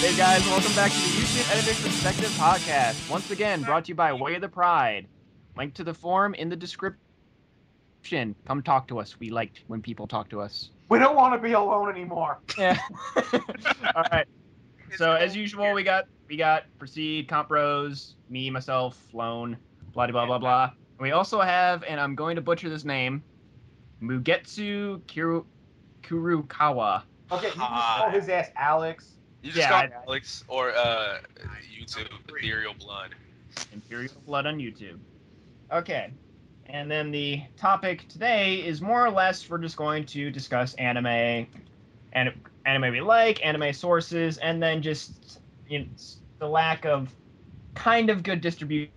Hey guys, welcome back to the YouTube Editor's Perspective podcast. Once again, brought to you by Way of the Pride. Link to the forum in the description. Come talk to us. We like when people talk to us. We don't want to be alone anymore. Yeah. All right. So as usual, we got Proceed, Comp Bros, me, myself, Lone, blah blah blah blah. We also have, and I'm going to butcher this name, Mugetsu Kurukawa. Okay, you can call his ass Alex. You just call him Alex or YouTube Ethereal Blood. Imperial Blood on YouTube. Okay. And then the topic today is more or less we're just going to discuss anime we like, anime sources, and then just the lack of kind of good distribution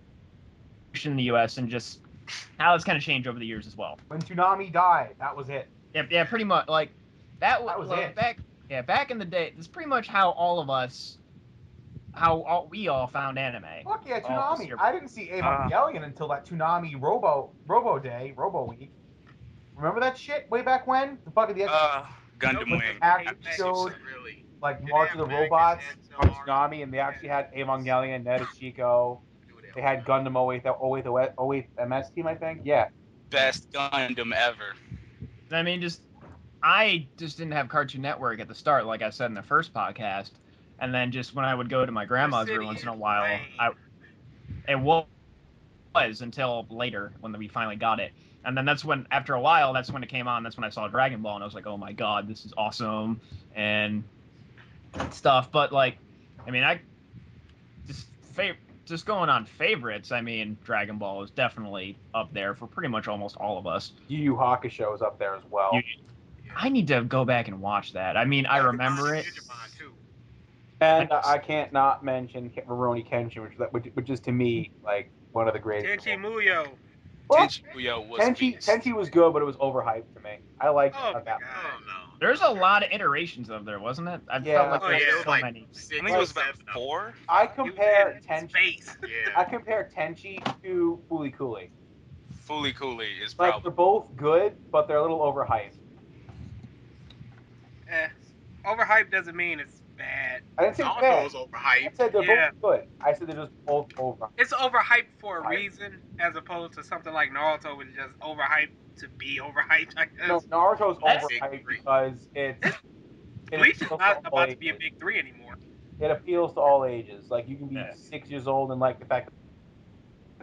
in the US and just how it's kind of changed over the years as well. When Toonami died, that was it. Yeah, pretty much. Like that was it. Back in the day, this is pretty much how we all found anime. Fuck yeah, Toonami. I didn't see Evangelion until that Toonami Robo Week. Remember that shit way back when? The fucking Gundam Wing. Actually showed like March of the Robots on Toonami, and they actually had Evangelion, Netachiko. They had Gundam 08 MS team, I think. Yeah. Best Gundam ever. I mean, I just didn't have Cartoon Network at the start, like I said in the first podcast. And then just when I would go to my grandma's every once in a while, it was until later when we finally got it. And then after a while, that's when it came on. That's when I saw Dragon Ball, and I was like, oh my god, this is awesome and stuff. But like, I mean, just going on favorites. I mean, Dragon Ball is definitely up there for pretty much almost all of us. Yu Yu Hakusho is up there as well. I need to go back and watch that. I mean, I remember it. And I can't not mention Rurouni Kenshin, which is to me like one of the greatest. Tenchi Muyo. Tenchi Muyo was Tenchi was good, but it was overhyped to me. I liked that. Oh no. There's a lot of iterations of there, wasn't it? I felt like there were so many. I think it was about 4. I compare Tenchi. Yeah. I compare Tenchi to Fooly Cooly. Fooly Cooly is Like probably they're both good, but they're a little overhyped. Overhyped doesn't mean it's bad. I didn't say bad. Overhyped. I said they're both good. I said they're just both overhyped. It's overhyped for a reason, as opposed to something like Naruto, which is just overhyped to be overhyped, I guess. No, Naruto's overhyped because Bleach is not about to be a big 3 anymore. It appeals to all ages. Like, you can be 6 years old and like the fact that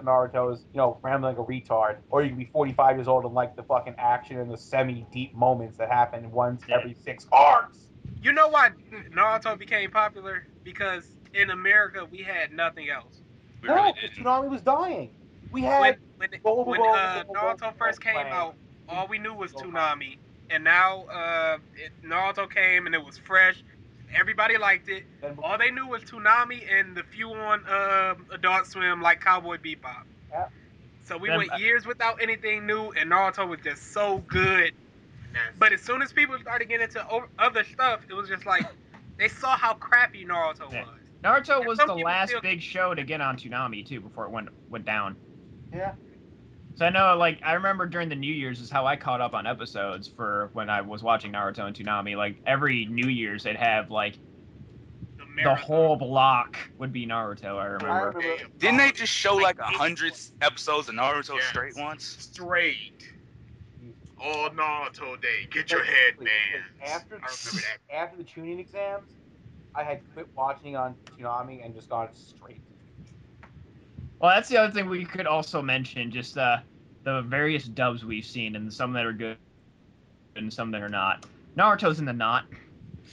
Naruto is, rambling like a retard. Or you can be 45 years old and like the fucking action and the semi-deep moments that happen once every 6 arcs. You know why Naruto became popular? Because in America, we had nothing else. No, because Toonami was dying. We had... When Naruto first came out, all we knew was Toonami. And now Naruto came and it was fresh. Everybody liked it. All they knew was Toonami and the few on Adult Swim like Cowboy Bebop. Yeah. So we went years without anything new, and Naruto was just so good. But as soon as people started getting into other stuff, it was just like they saw how crappy Naruto was. Naruto was the last big show to get on Toonami too before it went down. Yeah. So I know, like, I remember during the New Year's is how I caught up on episodes for when I was watching Naruto and Toonami. Like, every New Year's they'd have, like, the whole block would be Naruto, I remember. Didn't they just show, like, 100 episodes of Naruto straight once? Straight. All Naruto day. Get your head, man. I remember that. After the tuning exams, I had quit watching on Toonami and just gone straight. Well, that's the other thing we could also mention, just the various dubs we've seen, and some that are good and some that are not. Naruto's in the not.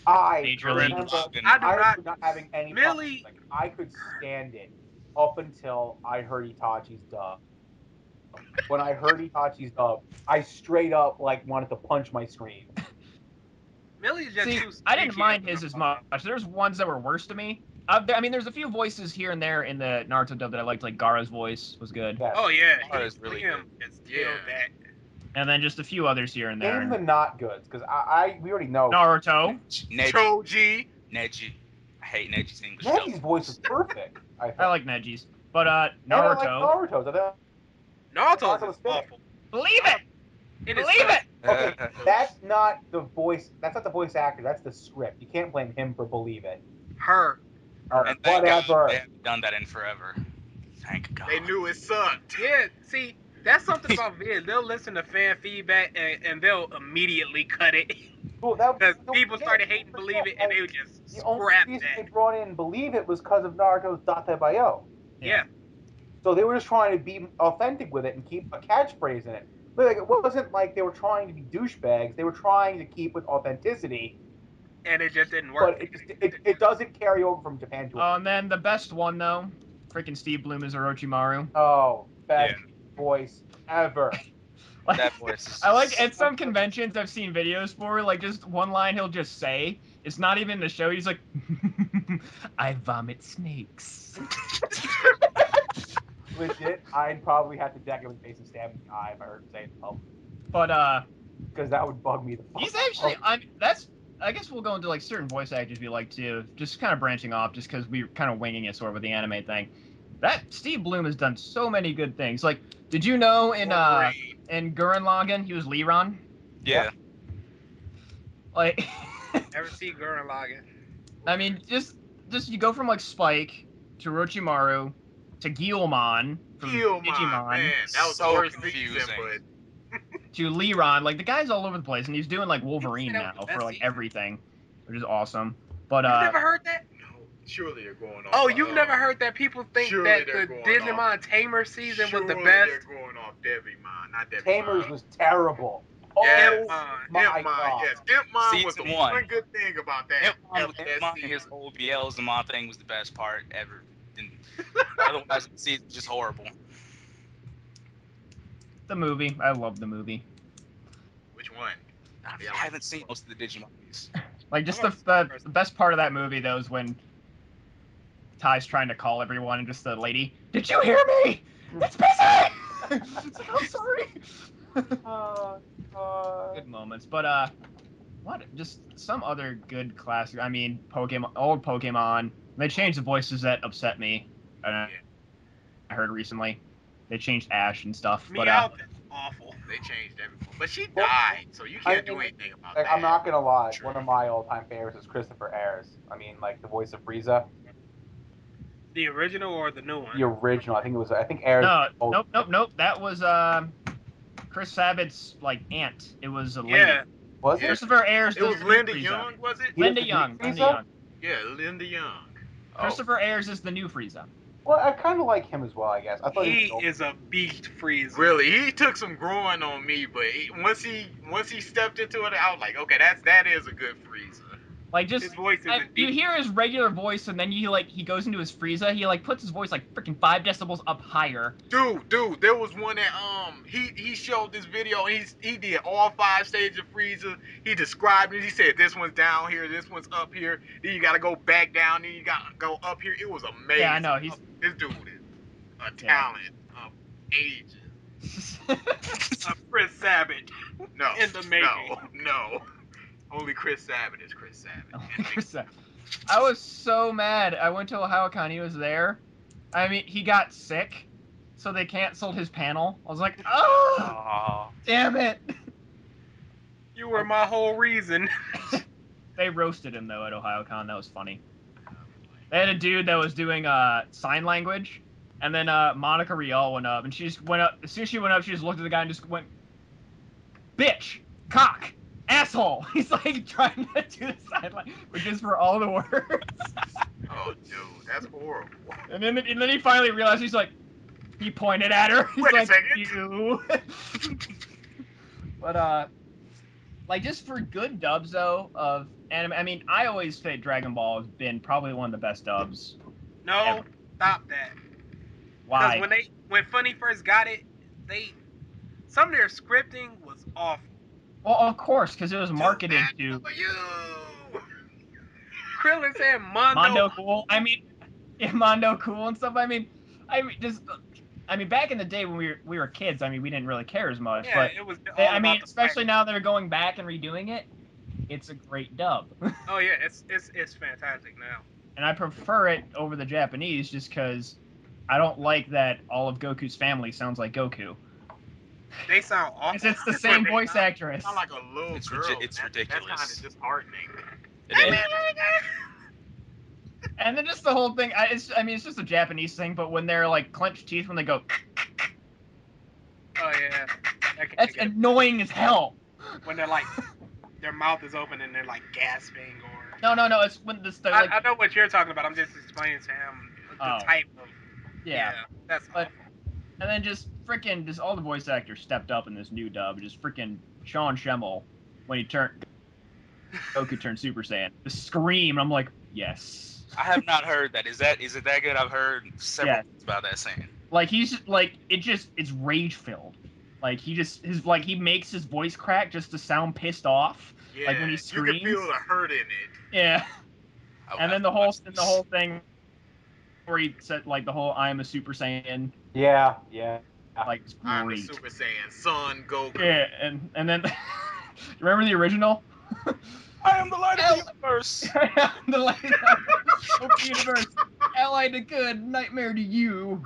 I do not having any really. Like, I could stand it up until I heard Itachi's dub. When I heard Itachi's dub, I straight up like wanted to punch my screen. Millie's just I didn't mind his as much. There's ones that were worse to me. I mean, there's a few voices here and there in the Naruto dub that I liked. Like Gaara's voice was good. Yeah. Oh yeah, Gaara's really good. And then just a few others here and there. Name the not goods, because we already know. Naruto. Choji. Neji. I hate Neji's English. Neji's voice is perfect. I like Neji's, but Naruto. I like Naruto's. Naruto's is awful. Believe it. Believe it. Okay, that's not the voice. That's not the voice actor. That's the script. You can't blame him for Believe It. Her. And thank God Whatever. they haven't done that in forever. Thank God. They knew it sucked. Yeah, see, that's something about vids. They'll listen to fan feedback and they'll immediately cut it. Well, Because people started hating Believe It and they would just the only scrap reason that. they brought in Believe It was because of Naruto's Date.io. Yeah. So they were just trying to be authentic with it and keep a catchphrase in it. But like, it wasn't like they were trying to be douchebags. They were trying to keep with authenticity. And it just didn't work. But it doesn't carry over from Japan to. And then the best one though, freaking Steve Bloom is Orochimaru. Oh, best voice ever. Like, That voice is I like just- at some conventions I've seen videos for, like, just one line he'll just say. It's not even the show. He's like, I vomit snakes. Legit, I'd probably have to deck him in the face and stab him in the eye if I heard him say it in public. But Because that would bug me the fuck he's actually out. I guess we'll go into like certain voice actors we like too, just kind of branching off, just because we're kind of winging it sort of with the anime thing. That Steve Bloom has done so many good things. Like, did you know in Gurren Lagann he was Liron? Yeah. Like, Ever see Gurren Lagann? I mean, just you go from like Spike to Orochimaru to Guilmon from Digimon man, that was So the worst confusing. season, but to Liron. Like, the guy's all over the place, and he's doing like Wolverine that was now the best for like season. everything, which is awesome. But You never heard that? no, surely they're going off. Oh, you've never heard that people think surely that they're the going Digimon off. Tamer season was the Surely best? They're going off Devimon, not Devimon. Tamers was terrible. Yes. Oh my Impmon, god. yes. Impmon was the Season one. one good thing about that. Impmon and his whole Beelzemon thing was the best part ever. And otherwise, the season's just horrible. the movie, I love the movie. Which one? I haven't seen most of the Digimon movies. Like, just the best part of that movie though is when Ty's trying to call everyone and just the lady, did you hear me? It's busy! It's like, I'm sorry. Good moments. But what? Just some other good classic. I mean, old Pokemon. They changed the voices that upset me. I heard recently. They changed Ash and stuff. Meowth is awful. They changed everything. But she died, so you can't do anything about that. I'm not gonna lie. True. One of my all-time favorites is Christopher Ayres. I mean, like the voice of Frieza. The original or the new one? The original. I think Ayres. Nope. That was Chris Sabat's like aunt. It was a lady. Yeah. Was it? Christopher Ayres. It was does Linda Frieza. Young, was it? Linda Young. Yeah, Linda Young. Christopher Ayres is the new Frieza. Well, I kind of like him as well. I guess. I thought He was is a beast Frieza. Really, he took some growing on me, but once he stepped into it, I was like, okay, that is a good Frieza. Like, just His voice is you hear his regular voice, and then he goes into his Frieza. He like puts his voice like freaking 5 decibels up higher. Dude, there was one that he showed this video. He did all 5 stages of Frieza. He described it. He said this one's down here, this one's up here. Then you gotta go back down. Then you gotta go up here. It was amazing. Yeah, I know. This dude is a talent of ages. Chris Sabat. No, In the making. no. Only Chris Sabat is Chris Sabat. I was so mad. I went to OhioCon. He was there. I mean, he got sick, so they canceled his panel. I was like, oh, damn it. You were my whole reason. They roasted him, though, at OhioCon. That was funny. They had a dude that was doing sign language, and then Monica Rial went up, and she just went up. As soon as she went up, she just looked at the guy and just went, bitch, cock, asshole. He's like trying to do the sign language, which is for all the words. Oh, dude, that's horrible. And then he finally realized, he's like, he pointed at her. He's Wait a like, second. you. But like, just for good dubs though of anime. I mean, I always say Dragon Ball has been probably one of the best dubs. No, ever. stop that. Why? Because when Funny first got it, some of their scripting was awful. Well, of course, because it was marketed to Krillin said Mondo Cool. I mean, yeah, Mondo Cool and stuff. I mean, back in the day when we were kids, I mean, we didn't really care as much. Yeah, but it was. I mean, especially now they're going back and redoing it, it's a great dub. Oh yeah, it's fantastic now. And I prefer it over the Japanese just because I don't like that all of Goku's family sounds like Goku. They sound awful. It's the same voice actress. Sound like a little girl. It's ridiculous. That's kind of disheartening. It is. And then just the whole thing. It's just a Japanese thing, but when they're like clenched teeth, when they go, Oh yeah, that's annoying as hell. When they're like, their mouth is open and they're like gasping or. No. It's when like. I know what you're talking about. I'm just explaining to him the type of. Yeah. That's awful. And then just all the voice actors stepped up in this new dub. Just freaking Sean Schemmel when Goku turned Super Saiyan. The scream. I'm like, yes. I have not heard that. Is it that good? I've heard several things about that scene. Like he's just, like it's rage filled. Like he makes his voice crack just to sound pissed off. Yeah, like when he screams. You can feel the hurt in it. Yeah. And then the whole thing where he said like the whole "I am a Super Saiyan." Yeah. Like it's great. I'm a Super Saiyan, Son Goku. Yeah, and then remember the original? I am the light of the universe. I am the light of the universe. Ally to good, nightmare to you.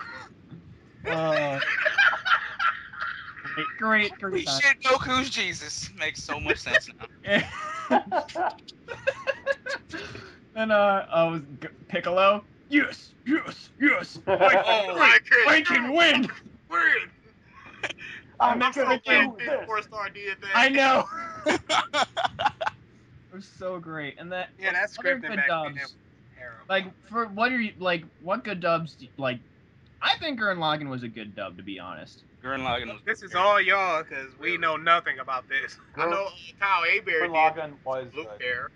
Great Holy time. shit, Goku's Jesus. Makes so much sense now. And Piccolo. Yes. I can win. I'm not gonna freaking do this. 4-star DNA. I know. It was so great, and that that's other scripted good back dubs. then. Terrible. Like for what good dubs like? I think Gurren Lagann was a good dub, to be honest. Gurren Lagann was. This is all y'all because we know nothing about this. I know Kyle Abear Gurren Lagann was blue good. hair.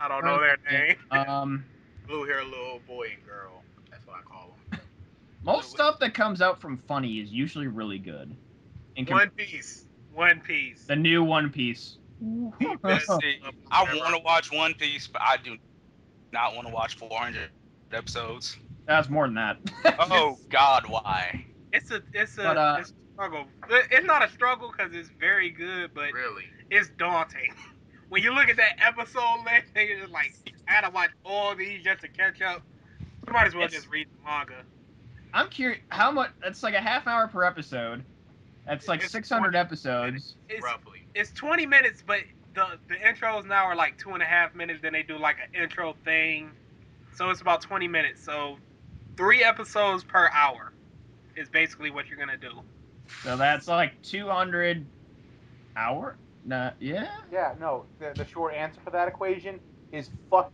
I don't know their name. Blue hair little boy and girl. That's what I call them. Most stuff that comes out from Funny is usually really good. One Piece. The new One Piece. See, I want to watch One Piece, but I do not want to watch 400 episodes. That's more than that. Oh God, why? It's a struggle. It's not a struggle because it's very good, but Really? it's daunting. When you look at that episode list, you're just like, I gotta watch all these just to catch up. You might as well just read the manga. I'm curious how much. It's like a half hour per episode. That's like 600 episodes. Roughly. It's 20 minutes, but the intros now are like 2.5 minutes. Then they do like an intro thing, so it's about 20 minutes. So 3 episodes per hour is basically what you're gonna do. So that's like 200 hour. Yeah. Yeah, no. The short answer for that equation is fuck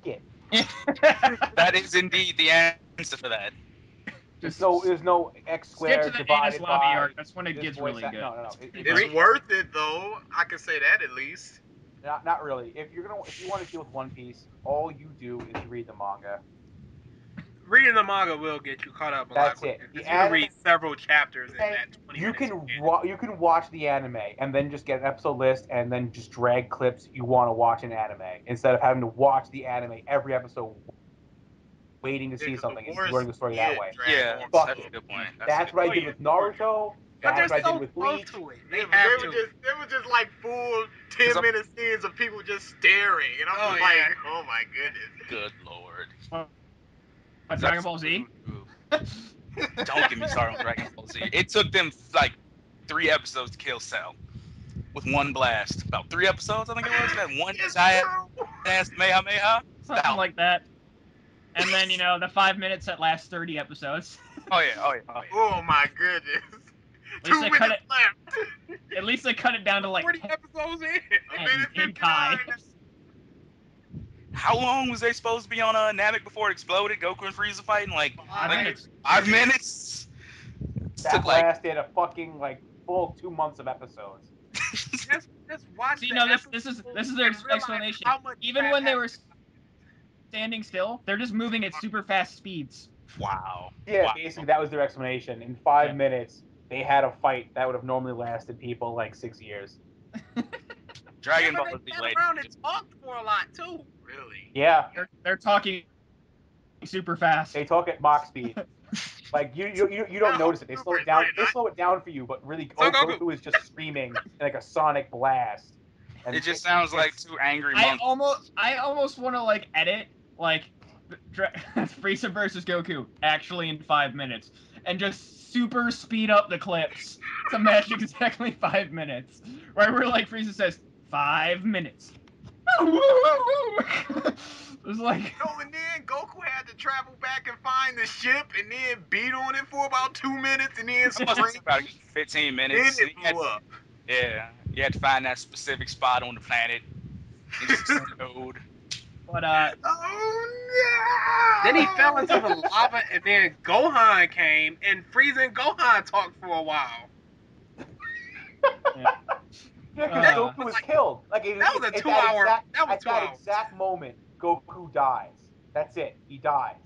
it. That is indeed the answer for that. Just there's no x squared skip to the divided Ines Lobby by. arc. That's when it gets really good. No. It's worth it though. I can say that at least. Not really. If you want to deal with One Piece, all you do is read the manga. Reading the manga will get you caught up a lot quicker. You can read several chapters in that 20 minutes. You can watch the anime and then just get an episode list and then just drag clips you want to watch in anime instead of having to watch the anime every episode, waiting to see something and learning the story that way. Yeah, Fuck that's it. a good point. That's what I did with Naruto. But That's they're what I so did with close Bleach. to it. They were just like full 10-minute scenes of people just staring, and I'm just like, oh my goodness. Good lord. Dragon Ball Z? Don't get me started on Dragon Ball Z. It took them like 3 episodes to kill Cell with one blast. About 3 episodes, I think it was. That one giant Kamehameha. Something like that. And then, the 5 minutes that last 30 episodes. Oh yeah. Oh my goodness. At least 2 minutes left. At least they cut it down to like 40 episodes in. in Kai. How long was they supposed to be on Namek before it exploded? Goku and Frieza fighting like 5 minutes. 5 minutes. That lasted a fucking full 2 months of episodes. Just watch. See, this is their explanation. Even when they were standing still, they're just moving at super fast speeds. Wow. Yeah, basically that was their explanation. In 5 minutes, they had a fight that would have normally lasted people like 6 years. Dragon Ball Z around and talked for a lot too. Really? Yeah. They're talking super fast. They talk at Mach speed. Like you don't notice it. They slow it down. They slow it down for you, but really Goku is just screaming like a sonic blast. And it just sounds like 2 angry monkeys. I almost want to edit Frieza versus Goku actually in 5 minutes and just super speed up the clips to match exactly 5 minutes. Right where Frieza says 5 minutes. It was like, No, and then Goku had to travel back and find the ship, and then beat on it for about 2 minutes, and then It must spring. have about 15 Then minutes. it blew up. Yeah, you had to find that specific spot on the planet. It just explode. but Oh no! Then he fell into the lava, and then Gohan came, and Frieza and Gohan talked for a while. Yeah, because Goku was killed. Like that was a 2 hour. That was 2 that hours. exact moment, Goku dies. That's it. He dies,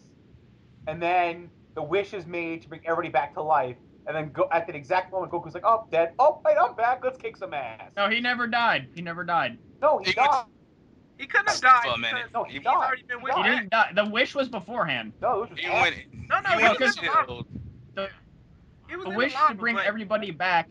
and then the wish is made to bring everybody back to life. And then at that exact moment, Goku's like, "Oh, dead. Oh, wait, I'm back. Let's kick some ass." no, he never died. He never died. No, he died. He couldn't have died For a minute. because No, he he's died. already been He wished He died. back. didn't die. The wish was beforehand. No, this was He after. went. No, He he went was in the lava. killed. He was The in wish the lava, to bring but everybody back.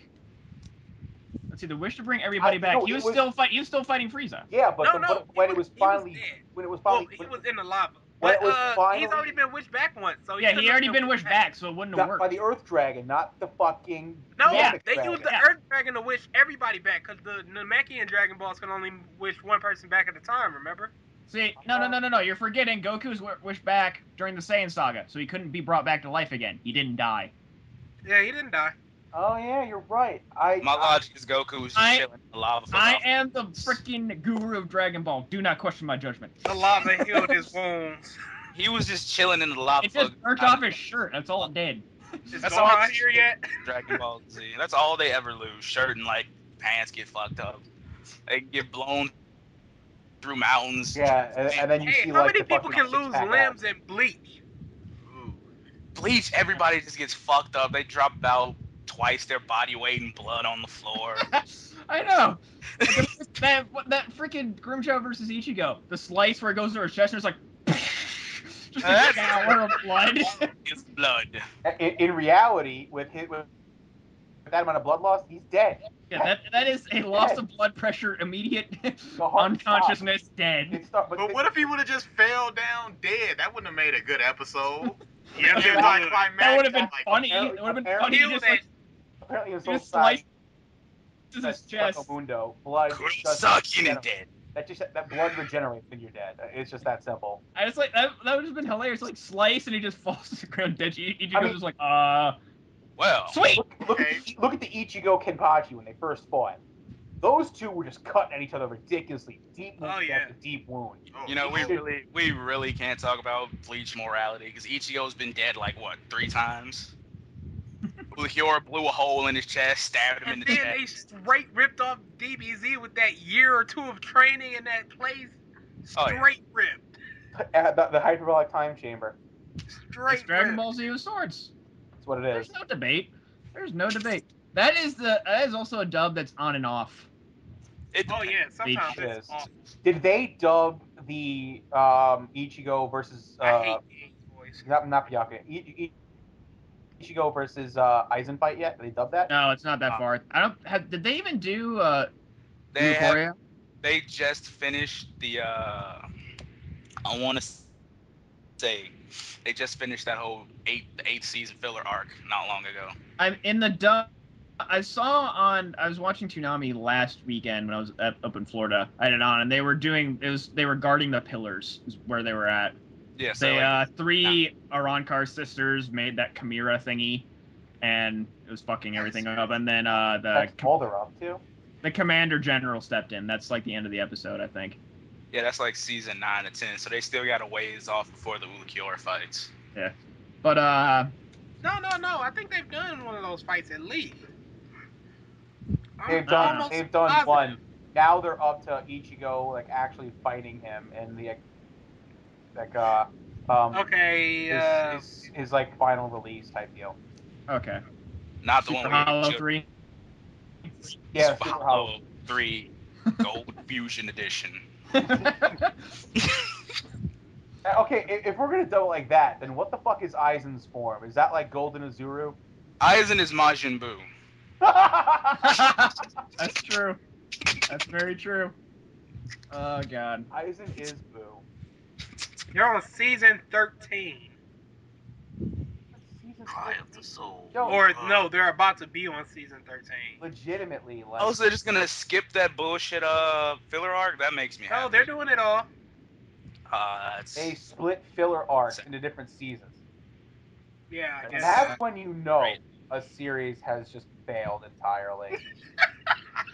Let's see. The wish to bring everybody back. no, he was it was- still fight. He was still fighting Frieza. Yeah, but, no, when it was finally, dead. when it was Well, finally, he was in the lava. when But it was he's finally- already been wished back once, so Yeah, he couldn't already have been wished back, so it wouldn't have worked. by the Earth Dragon, not the fucking No, Yeah. Namek they Dragon. used the Yeah. Earth Dragon to wish everybody back, because the Namekian Dragon Balls can only wish one person back at a time, remember? See, no. You're forgetting Goku's wished back during the Saiyan saga, so he couldn't be brought back to life again. He didn't die. Yeah, he didn't die. Oh yeah, you're right. My logic is Goku was just chilling in the lava for I about am the freaking guru of Dragon Ball. Do not question my judgment. The lava healed his wounds. He was just chilling in the lava. It just burnt off his shirt. That's all it did. Is That's Gohan all- here yet? Dragon Ball Z. That's all they ever lose. Shirt and like pants get fucked up. They get blown through mountains. Yeah, and then you Hey, see how like many the people fucking can lose six-pack limbs abs. in Bleach? Ooh. Bleach, everybody just gets fucked up. They drop about twice their body weight in blood on the floor. I know. that freaking Grimshaw versus Ichigo. The slice where it goes through his chest and it's like just a That's- shower of blood. It's blood. In reality, with that amount of blood loss, he's dead. Yeah, that is a loss of blood pressure, immediate heart unconsciousness, dead. But what if he would have just fell down dead? That wouldn't have made a good episode. Yeah, It it was like would. That would have been like, funny. It would have been funny. Heal He just that. like Apparently, in he Soul just slices Side, his chest. Mundo, blood just Sucking and regenerates. dead. That blood regenerates when you're dead. It's just that simple. I was like that would have been hilarious. Like slice and he just falls to the ground dead. Ichigo's I mean- just like Well, sweet. Look at the Ichigo Kenpachi when they first fought. Those two were just cutting at each other ridiculously, deep wound Oh, yeah. after deep wound. oh, you know, he- we really can't talk about Bleach morality because Ichigo's been dead like what 3 times. Ulquiorra blew a hole in his chest, stabbed him in And the then they chest. straight ripped off DBZ with that year or two of training in that place. Oh, yeah. Straight ripped. The hyperbolic time chamber. Straight It's Dragon ripped. Ball Z with swords. That's what it is. There's no debate. There's no debate. That is also a dub that's on and off. Oh yeah, sometimes It it's is. awful. Did they dub the Ichigo versus I hate Gabe's voice. not Byakuya, Ichigo versus Aizen fight yet? Did they dub that? No, it's not that far. I don't have. Did they even do They have, Brocori? they just finished the I want to say they just finished that whole the 8th season filler arc not long ago. I'm in the dub. I was watching Toonami last weekend when I was up in Florida. I had it on, and they were guarding the pillars is where they were at. Yeah, so They like, 3 Arankar sisters made that Chimera thingy, and it was fucking everything up. And then That's all they're up to. the commander general stepped in. That's like the end of the episode, I think. yeah, that's like season 9 and 10. So they still got a ways off before the Ulquiorra fights. But No. I think they've done one of those fights at least. They've almost done positive. one. Now they're up to Ichigo like actually fighting him in the Okay. his like final release type deal. okay, Not the Super one where Hollow you 3. Yeah, Super Super Hollow 3 Gold Fusion Edition. Okay, if we're gonna do it like that, then what the fuck is Aizen's form? Is that like Golden Azuru? Aizen is Majin Buu. That's true. That's very true. Oh god. Aizen is Boo. You're on season 13. Season Cry of the soul. Yo, Or no, they're about to be on season 13. legitimately, like, Oh, so they're just gonna skip that bullshit filler arc? That makes me happy. No, they're doing it all. they It's split filler arcs into different seasons. Yeah, I And guess. that's when you know Right. a series has just failed entirely.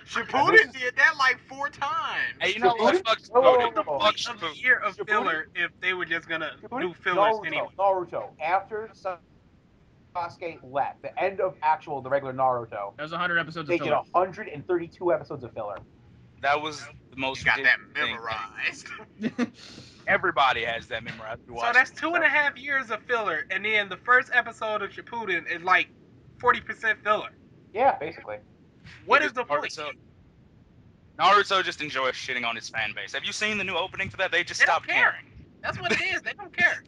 Shippuden did that like 4 times. Hey, you know what? Fuck Whoa, What whoa, was the whoa. point Fuck of a Shippuden. year of Shippuden? filler if they were just gonna do Shippuden, fillers Naruto, anyway? Naruto. After Sasuke left, the end of the regular Naruto, That was 100 episodes they of did filler. 132 episodes of filler. That was the most You got that ridiculous thing. memorized. Everybody has that memorized. So that's 2.5 years of filler, and then the first episode of Shippuden is like 40% filler. Yeah, basically. What is the point? Naruto just enjoys shitting on his fan base. Have you seen the new opening for that? They just They don't stopped care. caring. That's what it is. They don't care.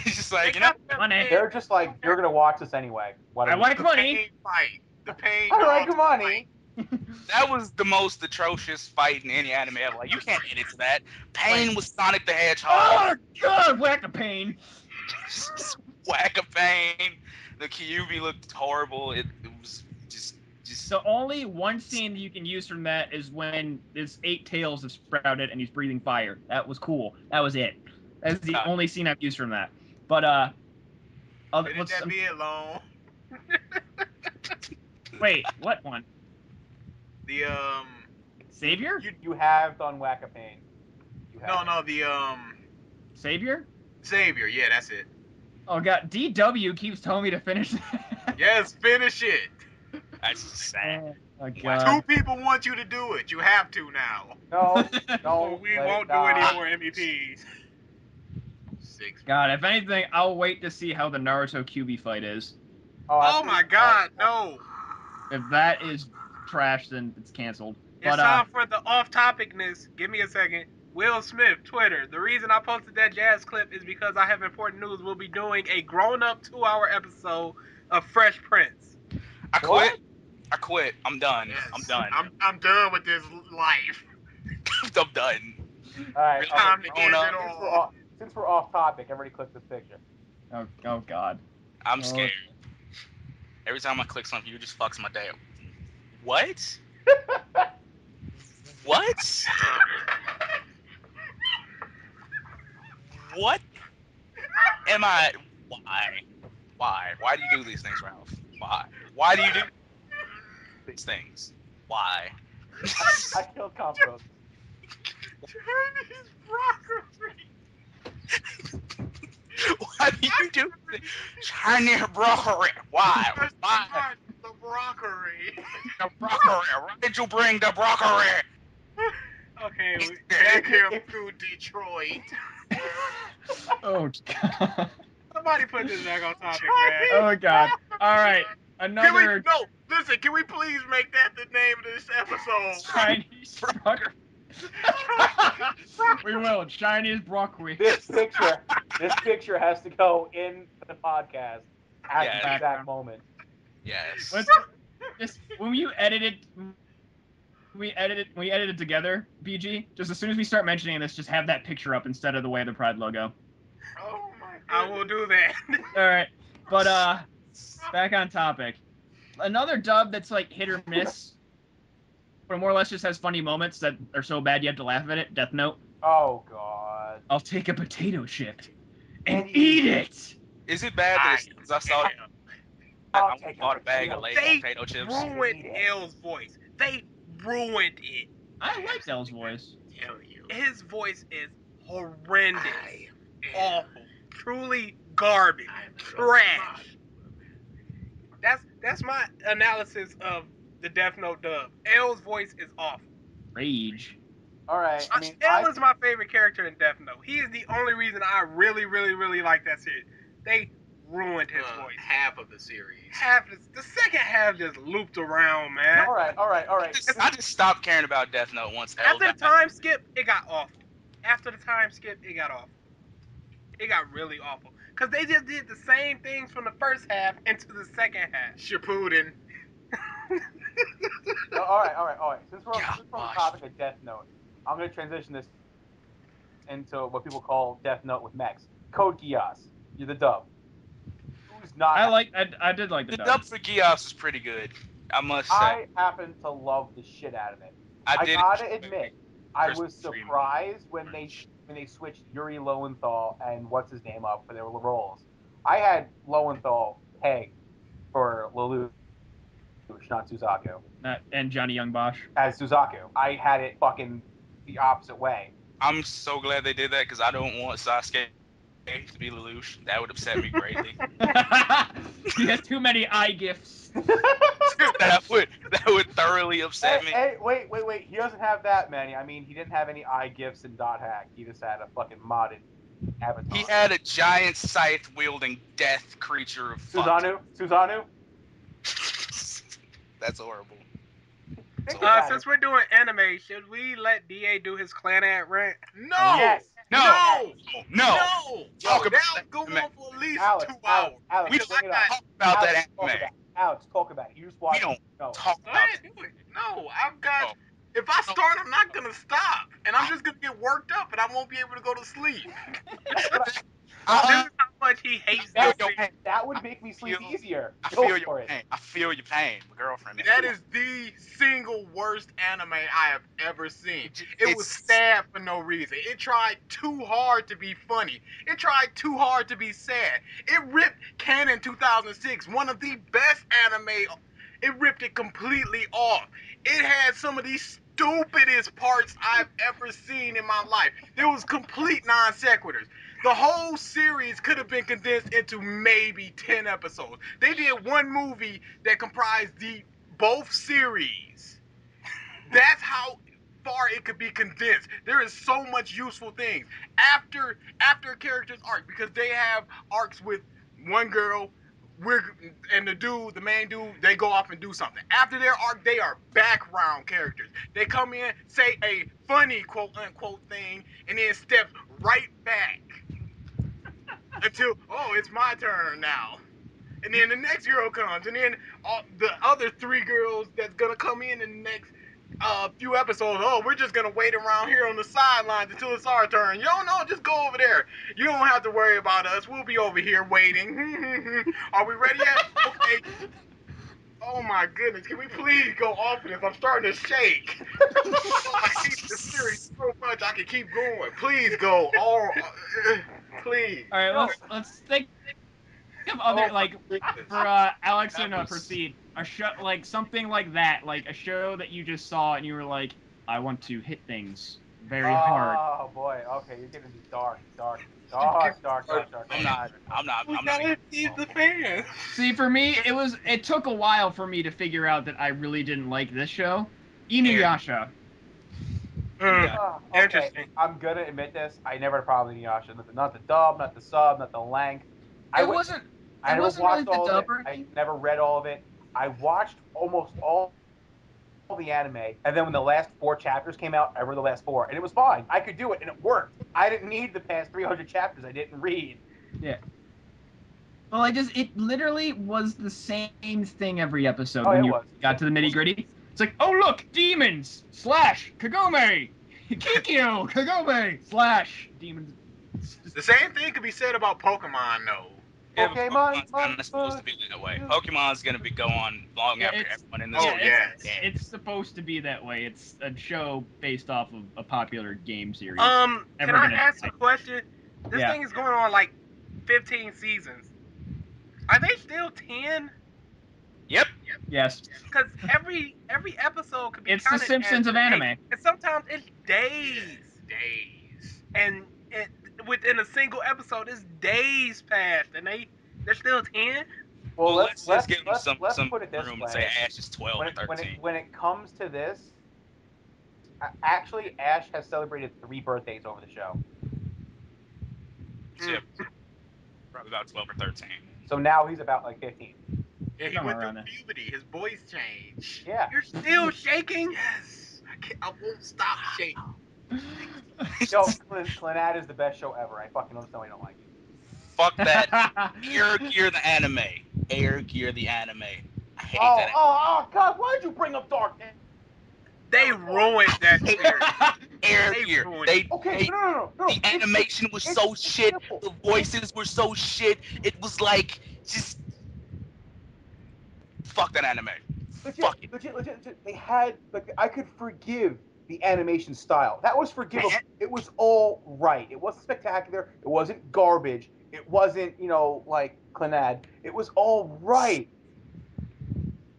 He's just They like, you know, got them Money. and- They're just like, you're gonna watch this anyway. What I are like The money. pain fight. The pain. I like Naruto money. that was the most atrocious fight in any anime ever. Like, you can't edit to that. Pain was Sonic the Hedgehog. Oh god, whack a pain. Whack a pain. The Kyuubi looked horrible. It was just. The only one scene you can use from that is when his 8 tails have sprouted and he's breathing fire. That was cool. That was it. That's the only scene I've used from that. But Didn't that be it long? wait, what one? The Savior? You have done Whack a Pain. You have. no, the Savior? Savior. Yeah, that's it. Oh god, DW keeps telling me to finish that. Yes, finish it. That's sad. Oh 2 god. people want you to do it. You have to now. No, Oh, don't. we let won't it do any die. more MEPs. 6. God, if anything, I'll wait to see how the Naruto QB fight is. Oh my God, no. If that is trash, then it's canceled. It's But time for the off-topicness. Give me a second. Will Smith, Twitter. The reason I posted that jazz clip is because I have important news. We'll be doing a grown-up 2-hour episode of Fresh Prince. I quit. What? I quit. I'm done. Yes. I'm done. I'm done with this life. I'm done. All right. Really? Time to Grown end up. it all. Since we're off topic, everybody click this picture. oh god. I'm Oh. scared. Every time I click something, you just fucks my day up. What? What? What am I? Why? Why do you do these things, Ralph? Why? Why do you do these things? Why? I killed Compost. Chinese broccoli. Why do you do this? Chinese broccoli. Why? Why? The broccoli. The broccoli. Why did you bring the broccoli? Okay, Take him to Detroit. Oh god. somebody put this back on topic, Chinese man. Oh god. All right. Another Listen, can we please make that the name of this episode? Chinese broccoli. We will. Chinese broccoli. This picture has to go in the podcast at Yeah. the exact moment. Yes. Let's just when you edit it. We edit it together, BG. Just as soon as we start mentioning this, just have that picture up instead of the way of the Pride logo. Oh my God. I will do that. All right, but back on topic. Another dub that's like hit or miss, but more or less just has funny moments that are so bad you have to laugh at it. Death Note. Oh God. I'll take a potato chip and eat it. Is it bad that as soon as I saw it, I'll I take bought a bag potato of Lay's They potato chips? ruined L's voice. They ruined it. I like Dell's voice. Tell you. His voice is horrendous. I Awful. Truly garbage. Trash. That's my analysis of the Death Note dub. L's voice is awful. Rage. All right. I mean, L is my favorite character in Death Note. He is the only reason I really, really, really like that series. They ruined his voice. half of the series. The second half just looped around, man. all right. I just stopped caring about Death Note once L After the died. time skip, it got awful. After the time skip, it got awful. It got really awful. Because they just did the same things from the first half into the second half. Shippuden. All right. Since we're on the Gosh. topic of Death Note, I'm gonna transition this into what people call Death Note with mechs. Code Geass. You're the dub. not. I did like the The dub. dub for Geass was pretty good, I must say. I happen to love the shit out of it. I did gotta enjoy admit, I Christmas was tree surprised when they switched Yuri Lowenthal and what's his name up for their roles. I had Lowenthal pegged for Lelouch, not Suzaku. And Johnny Young Bosch. As Suzaku, I had it fucking the opposite way. I'm so glad they did that because I don't want Sasuke to be Lelouch. That would upset me greatly. He has too many eye gifts. that would thoroughly upset me. Hey, wait. He doesn't have that many. I mean, he didn't have any eye gifts in Dot Hack. He just had a fucking modded avatar. He had a giant scythe wielding death creature of Susanoo? That's horrible. Since we're doing anime, should we let DA do his clan ad rant? No. Yes. No. Talk about that. Go on for at least 2 hours. Alex, we don't talk about that anime. Alex, talk about it. You just watch. We don't talk Go about ahead, that. do it. No, I've got. If I start, I'm not gonna stop, and I'm just gonna get worked up, and I won't be able to go to sleep. This is how much he hates this. That would make me sleep easier. I feel your pain. I feel your pain, my girlfriend. That is the single worst anime I have ever seen. It was sad for no reason. It tried too hard to be funny. It tried too hard to be sad. It ripped Canon 2006, one of the best anime. It ripped it completely off. It had some of the stupidest parts I've ever seen in my life. There was complete non sequiturs. The whole series could have been condensed into maybe 10 episodes. They did one movie that comprised both series. That's how far it could be condensed. There is so much useful things after a character's arc, because they have arcs with one girl, and the main dude, they go off and do something. After their arc, they are background characters. They come in, say a funny quote unquote thing, and then step right back until, oh, it's my turn now. And then the next girl comes, and then the other 3 girls that's gonna come in the next few episodes. Oh, we're just gonna wait around here on the sidelines until it's our turn. Yo, no, just go over there. You don't have to worry about us. We'll be over here waiting. Are we ready yet? Okay. Oh my goodness, can we please go off this? I'm starting to shake. I hate this series so much. I can keep going. Please go. Please. All right, let's think of other for Alex and Proceed. A show like something like that, like a show that you just saw and you were like, I want to hit things very hard. Oh boy, okay, you're getting dark. I'm not. The fan. See, for me, it took a while for me to figure out that I really didn't like this show. Inuyasha. Okay, I'm gonna admit this. I never had a problem with Inuyasha. Not the dub, not the sub, not the length. I never watched all of it. I never read all of it. I watched almost all the anime, and then when the last 4 chapters came out, I read the last 4, and it was fine. I could do it, and it worked. I didn't need the past 300 chapters I didn't read. Yeah. Well, it literally was the same thing every episode when you got to the nitty-gritty. It's like, oh look, demons / Kagome, Kikyo, Kagome / demons. The same thing could be said about Pokemon, though. Yeah, Pokemon's kind of supposed to be that way. Pokemon's gonna be going long after everyone in this. It's supposed to be that way. It's a show based off of a popular game series. Can I ask a question? This thing is going on like 15 seasons. Are they still 10? Yep. Yes. Because every episode could be. It's the Simpsons of anime. And sometimes it's days. And within a single episode, it's days past, and they're still 10. Well, let's give them some put it this room way. To say Ash is 12 or 13. When it comes to this, actually, Ash has celebrated 3 birthdays over the show. Yeah, probably about 12 or 13. So now he's about like 15. Yeah, he went through puberty. His voice changed. Yeah. You're still shaking? Yes. I won't stop shaking. Yo, Clanad is the best show ever. I fucking understand why you don't like it. Fuck that. Air Gear the anime. I hate that. Oh, God, why did you bring up Dark? They ruined that series. Air They Gear. ruined They, Okay, they no. the animation was so shit. simple. The voices were so shit. It was like just fuck that anime. Fuck it. Legit. They had like I could forgive the animation style. That was forgivable. It was all right. It wasn't spectacular. It wasn't garbage. It wasn't like Clannad. It was all right.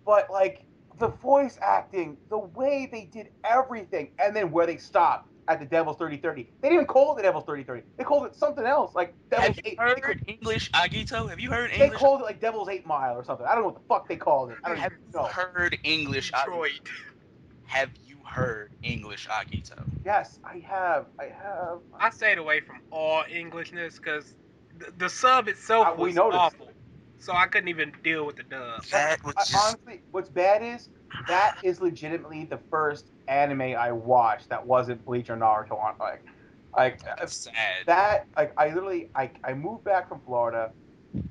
But like the voice acting, the way they did everything, and then where they stopped at the Devil's 3030. They didn't even call it the Devil's 3030. They called it something else, like Devil's Have you 8. heard English, Agito? Have you heard They English? called it like Devil's 8 Mile or something. I don't know what the fuck they called it. I don't Have even you know. heard English, Agito? Detroit. Have you heard English, Agito? Yes, I have. I stayed away from all Englishness because the sub itself We was noticed. awful, so I couldn't even deal with the dub. That was just Honestly, what's bad is that is legitimately the first anime I watched that wasn't Bleach or Naruto on like it's sad. that like I moved back from Florida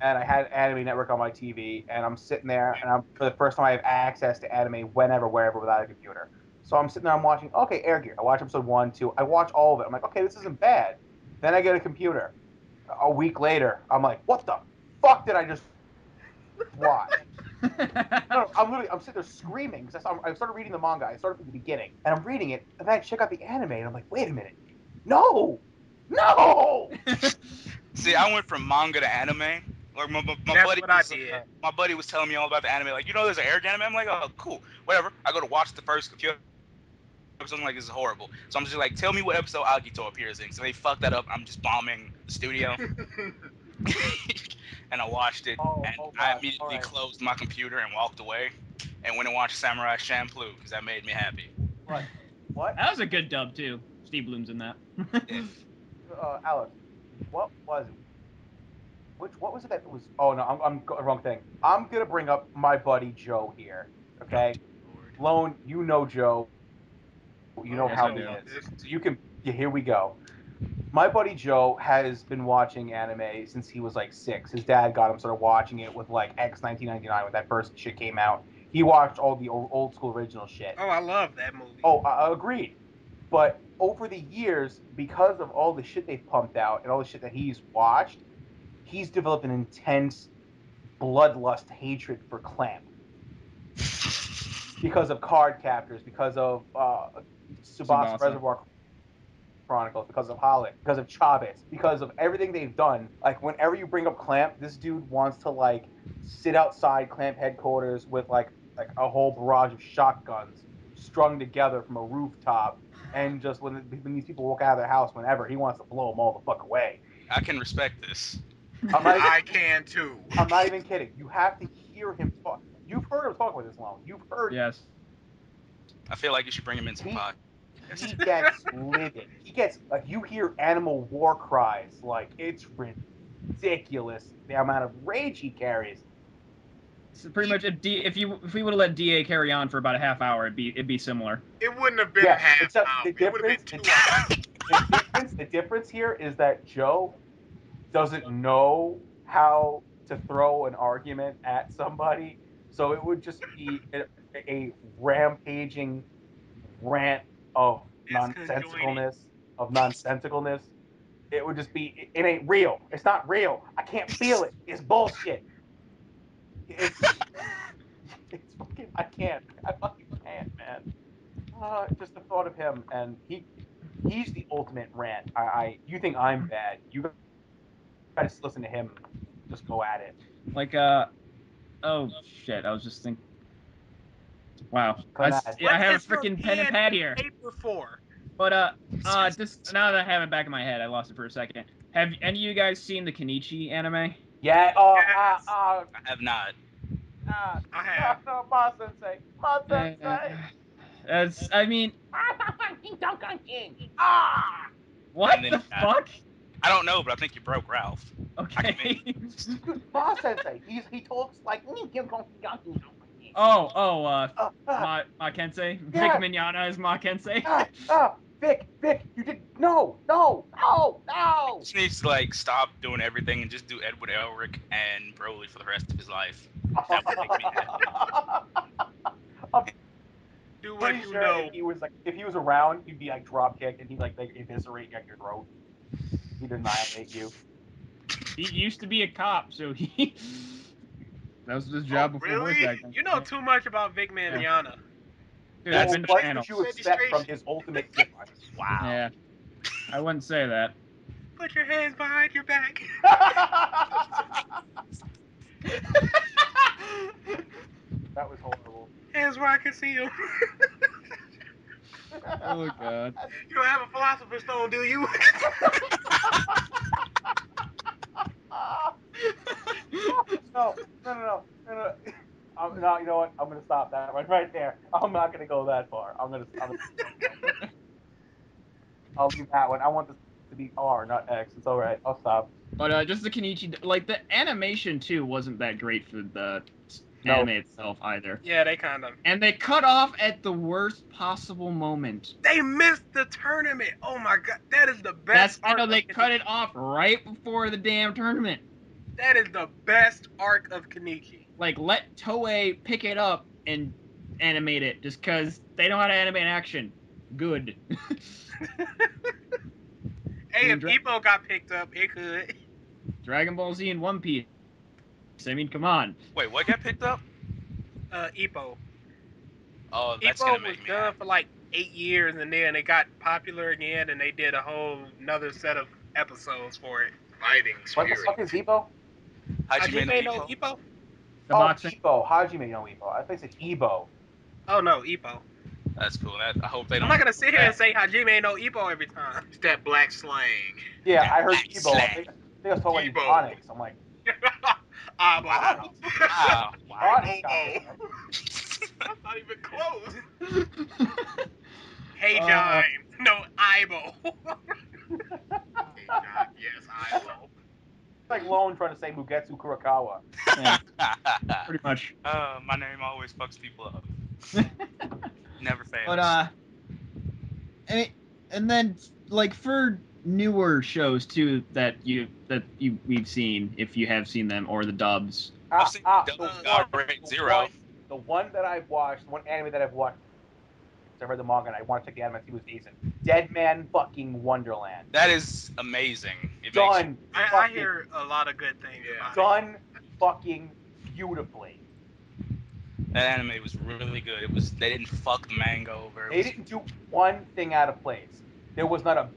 and I had Anime Network on my TV and I'm sitting there and I'm for the first time I have access to anime whenever wherever without a computer. So I'm sitting there I'm watching Air Gear. I watch episode 1, 2. I watch all of it. I'm like, okay, this isn't bad. Then I get a computer. A week later, I'm like, what the fuck did I just watch? No, I'm sitting there screaming because I started reading the manga. I started from the beginning, and I'm reading it, and then I check out the anime, and I'm like, wait a minute, no. See, I went from manga to anime. Like my buddy was telling me all about the anime. Like, there's an Eric anime. I'm like, oh, cool, whatever. I go to watch the first few episodes. I'm like, this is horrible. So I'm just like, tell me what episode Agito appears in. So they fucked that up. I'm just bombing the studio. And I watched it, I immediately closed my computer and walked away, and went and watched Samurai Champloo because that made me happy. What? That was a good dub too. Steve Bloom's in that. Alex, what was it? What was it that was? Oh no, I'm wrong thing. I'm gonna bring up my buddy Joe here. Okay, Lone, you know Joe. You know Yes, how I he do. is. You can. Yeah, here we go. My buddy Joe has been watching anime since he was like 6. His dad got him started watching it with like X 1999 when that first shit came out. He watched all the old school original shit. Oh, I love that movie. Oh, agreed. But over the years, because of all the shit they've pumped out and all the shit that he's watched, he's developed an intense bloodlust hatred for Clamp because of Card Captors, because of Tsubasa Reservoir Chronicles, because of Holic, because of Chavez, because of everything they've done. Like whenever you bring up Clamp, this dude wants to like sit outside Clamp headquarters with like a whole barrage of shotguns strung together from a rooftop, and just when these people walk out of their house, whenever he wants to blow them all the fuck away. I can respect this. I can too. I'm not even kidding. You have to hear him talk. You've heard him talk with this long. You've heard. Yes. I feel like you should bring him into the podcast. He gets livid. He gets like you hear animal war cries. Like it's ridiculous the amount of rage he carries. So pretty much if we would have let DA carry on for about a half hour, it'd be similar. It wouldn't have been a half except hour. It would have been 2 hours. The difference here is that Joe doesn't know how to throw an argument at somebody, so it would just be a rampaging rant of nonsensicalness. It would just be, it ain't real. It's not real. I can't feel it. It's bullshit. It's fucking. I fucking can't, man. Just the thought of him, and he's the ultimate rant. You think I'm bad? You guys listen to him. Just go at it. Like oh shit! I was just thinking. Wow, I have a freaking pen and pad here. Paper for? But just now that I have it back in my head, I lost it for a second. Have any of you guys seen the Kenichi anime? Yeah. I have not. I have. Ma Sensei. I mean, what the fuck? I don't know, but I think you broke Ralph. Okay. Ma Sensei. He talks like. Ma Kensei. Vic Mignogna is Ma Kensei. Vic, you did no. He just needs to like stop doing everything and just do Edward Elric and Broly for the rest of his life. That would make me happy. Do what Pretty you sure know. if he was around, he'd be like drop kicked and he'd like eviscerate like your throat. He'd annihilate you. He used to be a cop, so he that was his job before voice really? acting. You know too much about Vic Mandiana. Dude, That's I've been to what panel. would you expect from his ultimate dick hunt? Wow. Yeah, I wouldn't say that. Put your hands behind your back. That was horrible. Hands where I can see them. Oh god. You don't have a philosopher's stone, do you? No. No, you know what? I'm gonna stop that right there. I'm not gonna go that far. I'll leave that one. I want this to be R, not X. It's all right. I'll stop. But just the Kenichi, like the animation too, wasn't that great for the No. anime itself either. Yeah, they kind of. And they cut off at the worst possible moment. They missed the tournament. Oh my god, that is the best. I know arc they of cut Kenichi. it off right before the damn tournament. That is the best arc of Kenichi. Like, let Toei pick it up and animate it, just because they know how to animate action. Good. Hey, if Ippo got picked up, it could. Dragon Ball Z and One Piece. I mean, come on. Wait, what got picked up? Ippo. Oh, that's gonna Ippo was make me done happy. for like 8 years, and then it got popular again, and they did a whole another set of episodes for it. Fighting What spirit. the fuck is Ebo? Hajime No no Ippo? Ippo? The boxing. Ebo. Hajime no Ebo. I think it's Ebo. Oh no, Ippo. That's cool. I hope they don't. I'm not gonna sit here and say Hajime no Ippo every time. It's that black slang. Yeah, That I heard black Ebo. I slang. think I was talking Ebo. about Ebonics. I'm like, Ah, but Wow. Wow. Ebonics got Oh, picked up. that's not even close. Hey John, no Ibo. Hey, John, yes, I will. It's like Lone trying to say Mugetsu Kurokawa. Yeah, pretty much. My name always fucks people up. Never fails. But and then like for newer shows too that we've seen, if you have seen them, or the dubs. I've seen The one that I've watched, the one anime that I've watched, I read the manga and I want to check the anime and see it was decent. Dead Man fucking Wonderland. That is amazing. It Done. I hear a lot of good things about it. Done fucking beautifully. That anime was really good. They didn't fuck the manga over. They didn't do one thing out of place. There was not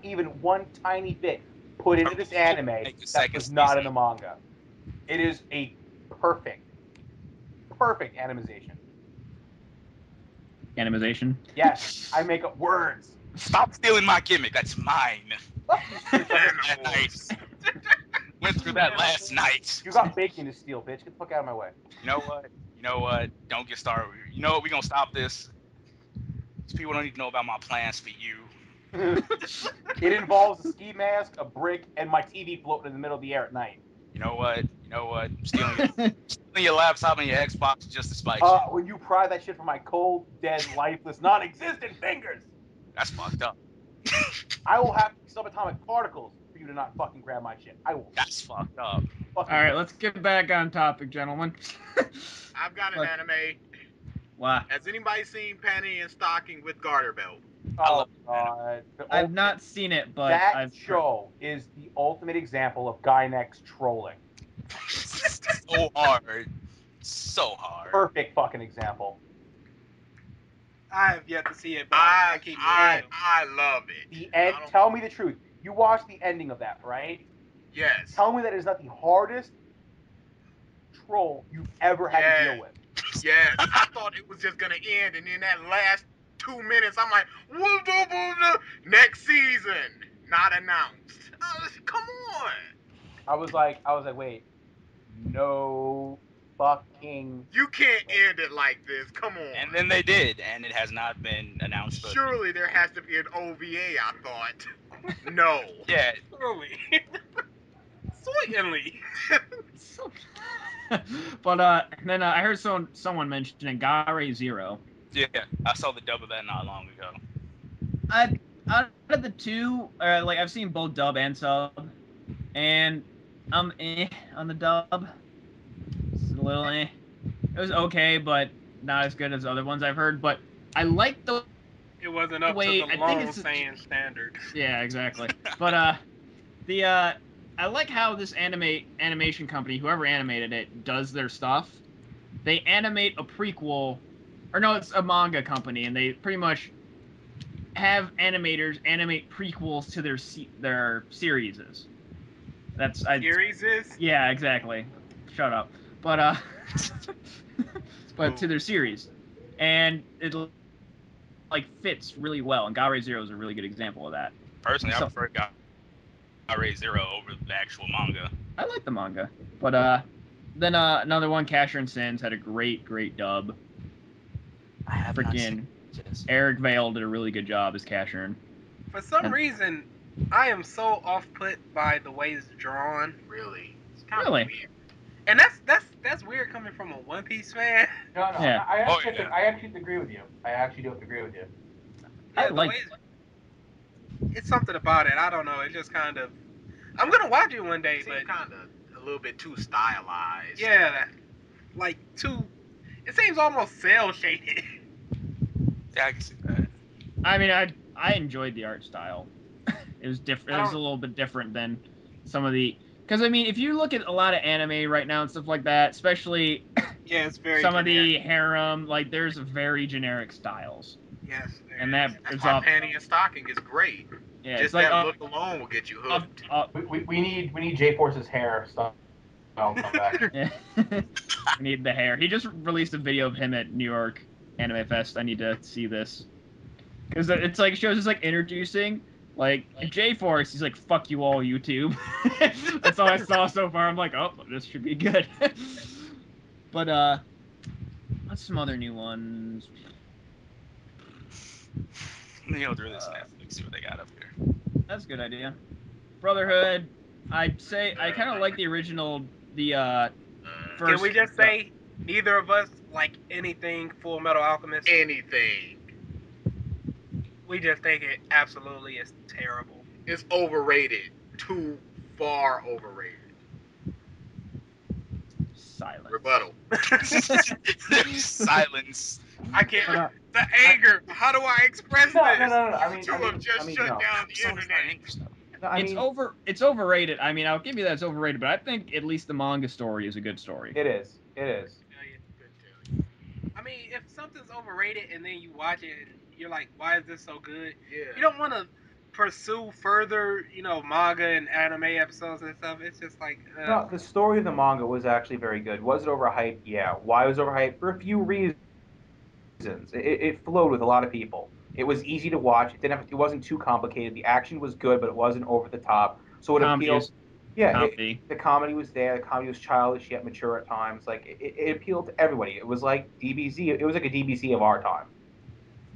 even one tiny bit put into this anime that was not in the manga. It is a perfect animation. Animation. Yes, I make up words. Stop stealing my gimmick. That's mine. Animals. Went through that last night. You got bacon to steal, bitch. Get the fuck out of my way. You know what? Don't get started. You know what? We're gonna stop this. These people don't need to know about my plans for you. It involves a ski mask, a brick, and my TV floating in the middle of the air at night. You know what? Stealing your laptop and your Xbox just to spite you. When you pry that shit from my cold, dead, lifeless, non-existent fingers. That's fucked up. I will have subatomic particles for you to not fucking grab my shit. I will. That's fucked up. All right, let's get back on topic, gentlemen. I've got an anime. Wow. Has anybody seen Panty and Stocking with Garter Belt? Oh God! I've not seen it, but that show is the ultimate example of Gynex trolling. So hard. So hard. Perfect fucking example. I have yet to see it, but I keep I love it. The end. Tell me the truth. You watched the ending of that, right? Yes. Tell me that is not the hardest troll you've ever had to deal with. Yes. I thought it was just gonna end, and in that last 2 minutes, I'm like, next season, not announced. Come on. I was like, wait, no fucking. You can't end it like this. Come on. And then they did, and it has not been announced. Surely there has to be an OVA. I thought. No. Yeah. Surely. Certainly. But then I heard someone mentioning Gare Zero. Yeah, I saw the dub of that not long ago. Out of the two, like I've seen both dub and sub, and I'm on the dub. It's a little It was okay, but not as good as other ones I've heard. But I like the It wasn't up way- to I the think Lone it's- Saiyan standard. Yeah, exactly. But I like how this animation company, whoever animated it, does their stuff. They animate a prequel, or no, it's a manga company, and they pretty much have animators animate prequels to their series. Series is? Yeah, exactly. Shut up. But but to their series, and it like fits really well. And Galre Zero is a really good example of that. Personally, I So- prefer Galre Zero over the actual manga. I like the manga, but then another one, Casher and Sins, had a great dub. I have not Freaking seen it. Eric Vale did a really good job as Casher. For some And- reason, I am so off put by the way it's drawn. Really? It's kind Really? of weird. And that's weird coming from a One Piece fan. No, Yeah. I actually, Oh, yeah. I actually agree with you. I actually do agree with you. I Yeah, the like way it's something about it. I don't know. It just kind of. I'm gonna watch it one day, It but seems kind of a little bit too stylized. yeah, like too. It seems almost cell shaded. Yeah, I can see that. I mean, I enjoyed the art style. It was different. It was a little bit different than some of the. Because I mean, if you look at a lot of anime right now and stuff like that, especially Yeah, it's very. some generic. of the harem, like there's very generic styles, Yes. there and is. that That's is why up. Panty and Stocking is great. Yeah, Just it's like that look alone will get you hooked. We need J Force's hair stuff. I'll come back. Yeah. We need the hair. He just released a video of him at New York Anime Fest. I need to see this because it's like shows us like introducing like J-Force. He's like, "Fuck you all, YouTube." That's all I saw so far. I'm like, oh, this should be good. But what's some other new ones? You know, through this Netflix, see what they got up here. That's a good idea. Brotherhood. I'd say I kind of like the original. The first. Can we just say neither of us like anything Full Metal Alchemist? Anything. We just think it absolutely is terrible. It's overrated. Too far overrated. silence? Rebuttal. There's silence. I can't. But, The anger. How do I express No, this? no. I You mean, two have just shut no. down the So it's internet. not English, though. No, I it's mean, It's overrated. I mean, I'll give you that it's overrated, but I think at least the manga story is a good story. it is. It is. I mean, if something's overrated and then you watch it and you're like, why is this so good? Yeah. You don't want to pursue further, manga and anime episodes and stuff. It's just like, No, the story of the manga was actually very good. Was it overhyped? Yeah. Why was it overhyped? For a few reasons. It flowed with a lot of people. It was easy to watch. It wasn't too complicated. The action was good, but it wasn't over the top. So it Comedy appealed. is Yeah, comedy. the comedy was there. The comedy was childish yet mature at times. Like it appealed to everybody. It was like DBZ. It was like a DBZ of our time.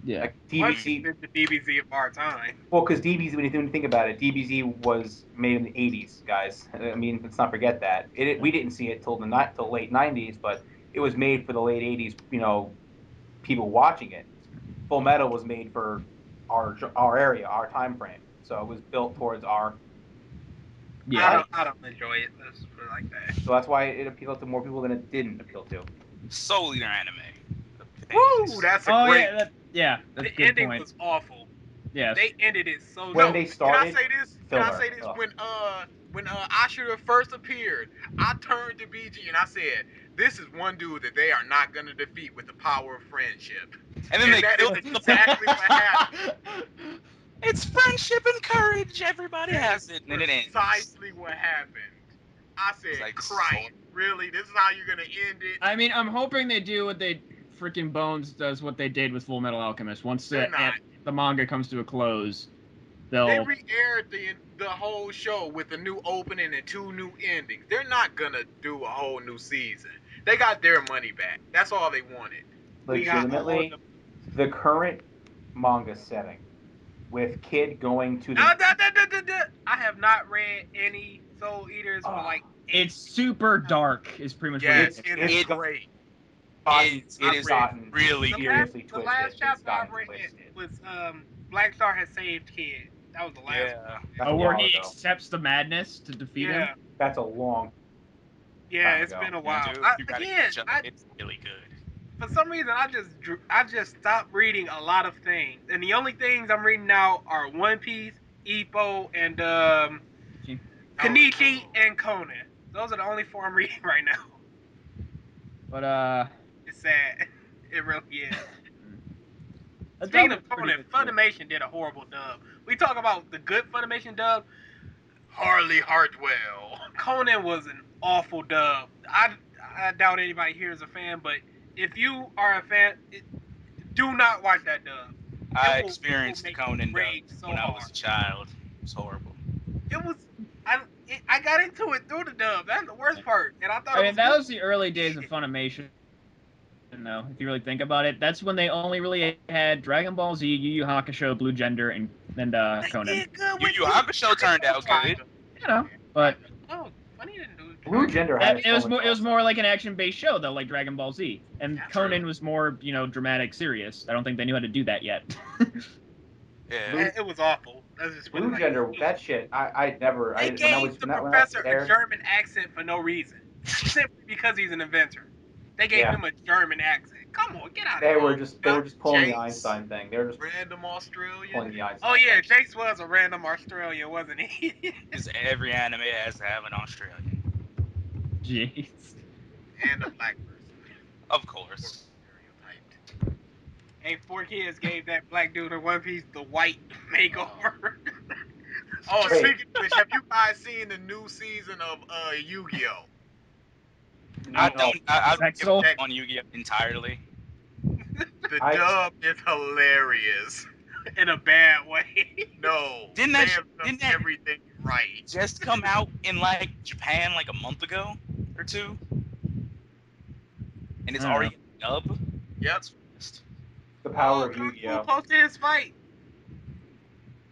Yeah. Like what DBZ. is the DBZ of our time? Well, because DBZ, when you think about it, DBZ was made in the '80s, guys. I mean, let's not forget that. We didn't see it till late '90s, but it was made for the late '80s. People watching it. Full Metal was made for our area, our time frame. So it was built towards our. Yeah. I don't enjoy it. Let's put it like that. So that's why it appealed to more people than it didn't appeal to. Solely their anime. Woo! That's a Oh great. yeah, that's The a good ending point. was awful. Yes. They ended it so. When No, they Can I started, say this? Can I filler. say this? Ugh. When Ashura first appeared, I turned to BG and I said, "This is one dude that they are not gonna defeat with the power of friendship." And then they that killed is the exactly what happened. It's friendship and courage. Everybody has it, and then it ends. Precisely what happened. I said, Like, "Christ, really? This is how you're gonna end it?" I mean, I'm hoping they do what they freaking Bones does what they did with Full Metal Alchemist. Once They're not. the manga comes to a close, They they'll. re-aired the whole show with a new opening and 2 new endings. They're not gonna do a whole new season. They got their money back. That's all they wanted. We got Legitimately, the current manga setting with Kid going to the. I have not read any Soul Eaters for like. It's super dark. Is pretty much Yes, what it it is. is It- great. It is gotten really The seriously last twisted. It's chapter I gotten read twisted. was Black Star has saved Kid. That was the last. Yeah. That's a Oh, where while he ago. accepts the madness to defeat him. Yeah, That's a long. yeah, time it's ago. been a while. Dude, I, you gotta again, catch up. I, It's really good. for some reason I just stopped reading a lot of things, and the only things I'm reading now are One Piece, Ippo, and Kenichi and Conan. Those are the only four I'm reading right now. But it's sad. It really is. the Speaking dub of is pretty Conan, good, too. Funimation did a horrible dub. We talk about the good Funimation dub. Harley Hartwell. Conan was an awful dub. I doubt anybody here is a fan, but if you are a fan, do not watch that dub. I It will experienced make Conan you rage dub so when I was hard. a child. It was horrible. It was. I got into it through the dub. That's the worst part, and I thought I it mean, was that good. was the early days of Funimation, though, if you really think about it. That's when they only really had Dragon Ball Z, Yu Yu Hakusho, Blue Gender, and They Conan. did good Yu with Yu Hakusho turned out good. You know, but Oh, Funny didn't do it. Blue Gender had it was so much more, it was awesome. more like an action-based show, though, like Dragon Ball Z. And Yeah, Conan true. was more, dramatic, serious. I don't think they knew how to do that yet. Yeah. It was awful. That's just Blue Gender, that shit, I never. They when gave I was the when that professor a aired, German accent for no reason, simply because he's an inventor. They gave Yeah. him a German accent. Come on, get out of they here. were just pulling the Jace. Einstein thing. They were just Random Australian. pulling the Einstein. Oh yeah, thing. Jace was a random Australian, wasn't he? Because every anime has to have an Australian. Jeez. And a black person. Of course. Stereotyped. Hey, 4Kids gave that black dude in One Piece the white makeover. Oh, Wait. speaking of which, have you guys seen the new season of Yu-Gi-Oh? I don't. I Sex give Soul? up on Yu-Gi-Oh entirely. The I- dub is hilarious. In a bad way. No, Didn't they that- have done didn't that- everything right. Just come out in like Japan like a month ago or two, and it's I don't already a dub. Yep. That's fast. The power of Kung Fu Yu-Gi-Oh. posted his fight.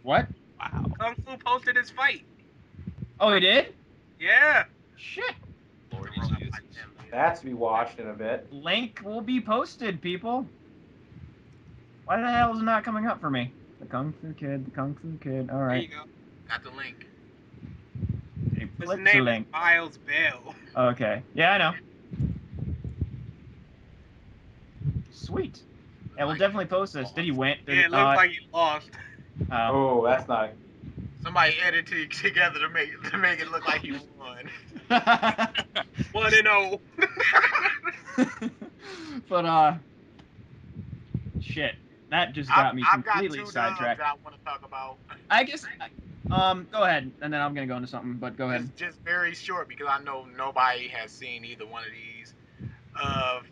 What? Wow. Kung Fu posted his fight. Oh, he did? Yeah. Shit. Lord The robot Jesus. gem. That's to be watched in a bit. Link will be posted, people. Why the hell is it not coming up for me? The Kung Fu Kid, the Kung Fu Kid. All There you right. go. Got the link. Hey, His click name the is link. Miles Bell. Okay. Yeah, I know. Sweet. Yeah, we'll definitely post this. Did he win? Yeah, it looks like he lost. Oh, that's not. Somebody edited it together to make it look like he won. 1-0. But shit, that just got me I've got completely two dubs sidetracked. that I want to talk about. I guess, go ahead, and then I'm gonna go into something. But go ahead. Just very short because I know nobody has seen either one of these.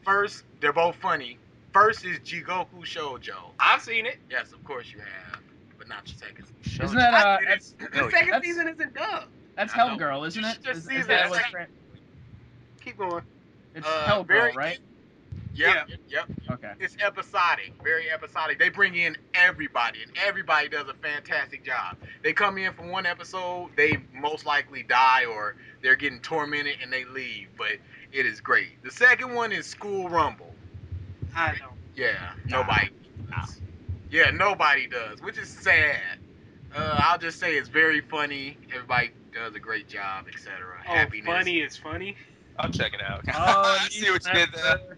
First, they're both funny. First is Jigoku Shoujo. I've seen it. Yes, of course you have, but not the second. Isn't that It's- The second that's- season isn't dub. that's I know. Hellgirl, isn't You it? should just Is see that that what's second- Keep going. it's very- Hellgirl, right? Yep. Okay. It's episodic, very episodic. They bring in everybody, and everybody does a fantastic job. They come in for one episode, they most likely die or they're getting tormented and they leave, but it is great. The second one is School Rumble. I don't. Yeah, nobody does. Yeah, nobody does, which is sad. I'll just say it's very funny. Everybody does a great job, etc. Oh, Happiness. funny is funny. I'll check it out. Oh, I see what you did there.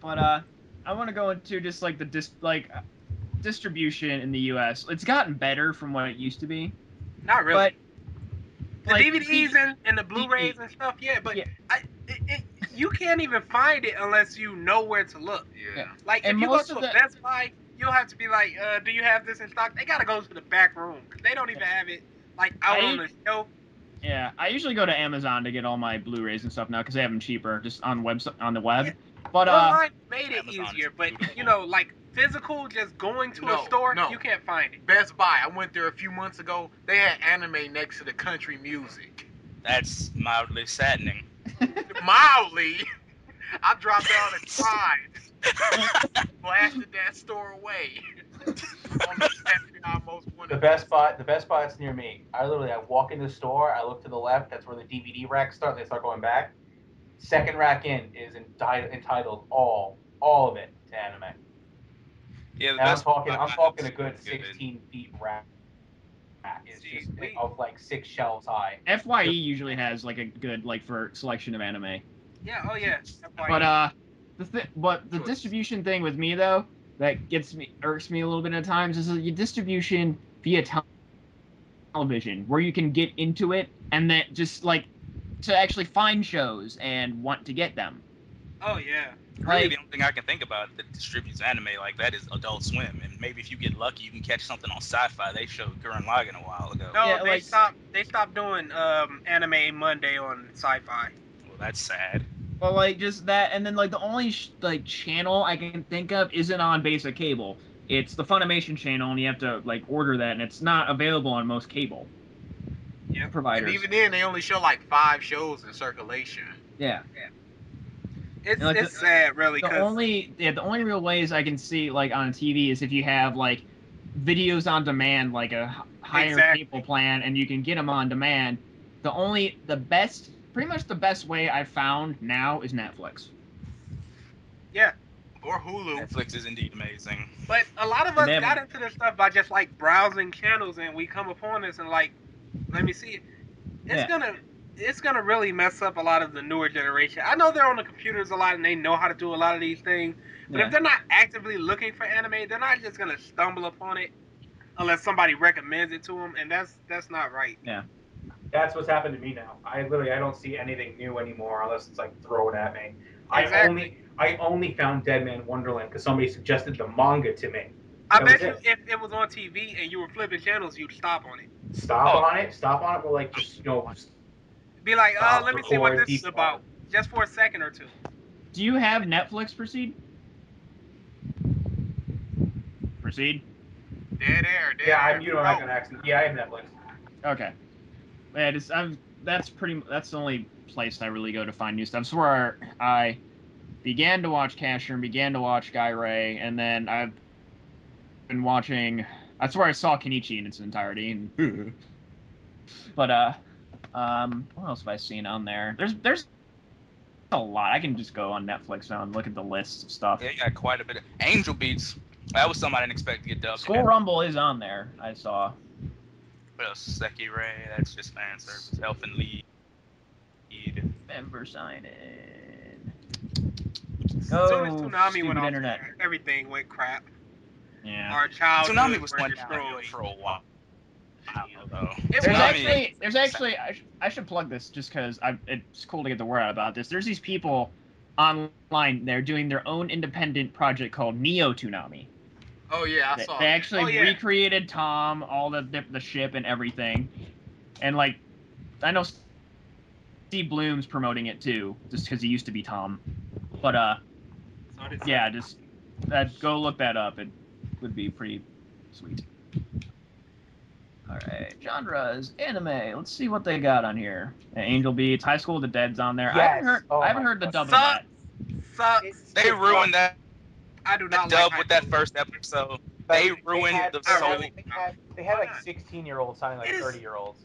But I want to go into just like the distribution in the U.S. It's gotten better from what it used to be, Not really. but the like, DVDs and the Blu-rays and stuff, yeah, but Yeah. you can't even find it unless you know where to look. Yeah. Like, And if you go most to of a the- Best Buy, you'll have to be like, do you have this in stock? They gotta go to the back room, 'cause they don't even have it, like, out on the shelf. yeah, I usually go to Amazon to get all my Blu-rays and stuff now because they have them cheaper just on the web. Yeah. But Online made it Amazon is easier, but, beautiful. you know, like, physical, just going to No, a store, no. you can't find it. Best Buy. I went there a few months ago. They had anime next to the country music. That's mildly saddening. Mildly, I dropped down and cried. Blasted that store away. On the Saturday I almost wanted. The Best Buy that's near me. I walk in the store, I look to the left, that's where the DVD racks start, they start going back. Second rack in is entitled all of it to anime. Yeah, the And I'm best talking a good is 16 feet rack. It's See, just of like 6 shelves high. FYE usually has like a good for selection of anime. Yeah, oh yeah. But But the Choice. distribution thing with me though that irks me a little bit at times is your distribution via television, where you can get into it and then just like to actually find shows and want to get them. Oh yeah. Really, Like- the only thing I can think about that distributes anime like that is Adult Swim, and maybe if you get lucky, you can catch something on Sci-Fi. They showed Gurren Lagann a while ago. No, Yeah, they like- stopped doing Anime Monday on Sci-Fi. Well, that's sad. Well, like just that, and then like the only like channel I can think of isn't on basic cable. It's the Funimation channel, and you have to like order that, and it's not available on most cable providers. And even then, they only show like 5 shows in circulation. Yeah. It's Like it's sad, really. The 'Cause only real ways I can see like on TV is if you have like videos on demand, like a higher Exactly. cable plan, and you can get them on demand. Pretty much the best way I've found now is Netflix. yeah, Or Hulu. Netflix is indeed amazing. but a lot of us They have- got into this stuff by just like browsing channels, and we come upon this and like, let me see it. It's gonna really mess up a lot of the newer generation. I know they're on the computers a lot and they know how to do a lot of these things, but Yeah. if they're not actively looking for anime, they're not just gonna stumble upon it unless somebody recommends it to them, and that's not right. Yeah. That's what's happened to me now. I don't see anything new anymore unless it's like thrown at me. Exactly. I only found Dead Man Wonderland because somebody suggested the manga to me. I That bet was you it. if it was on TV and you were flipping channels, you'd stop on it. Stop on it, but like just Be like, Stop, let me see what record, this is default. about, just for a second or two. Do you have Netflix? Proceed. Dead air. yeah, I'm not gonna accident. Yeah, I have Netflix. Okay. Yeah, that's the only place I really go to find new stuff. It's where I began to watch Casher and began to watch Guy Ray, and then I've been watching. That's where I saw Kenichi in its entirety. And, but what else have I seen on there? There's a lot. I can just go on Netflix now and look at the list of stuff. Yeah, you got quite a bit of Angel Beats. That was something I didn't expect to get dubbed. School Rumble is on there. I saw. What else? Seki Ray. That's just fan service. Elf and Lead. Member sign in. As soon as Go, Toonami stupid went off, internet. everything went crap. Yeah. Our childhood Toonami was were one destroyed. for a while. Though. It There's actually, I should plug this just because it's cool to get the word out about this. There's these people online. They're doing their own independent project called Neo Toonami. Oh yeah, I They, saw. they it. actually recreated Tom, all the ship and everything, and like, I know Steve Bloom's promoting it too, just because he used to be Tom. But yeah, just go look that up. It would be pretty sweet. All right, genres, anime. Let's see what they got on here. Angel Beats, High School of the Dead's on there. Yes. I haven't heard the dub of that. Sucks. They ruined that I do not dub like with that Haikyuu. first episode. They ruined the soul. They had like 16-year-olds sounding like It is- 30-year-olds.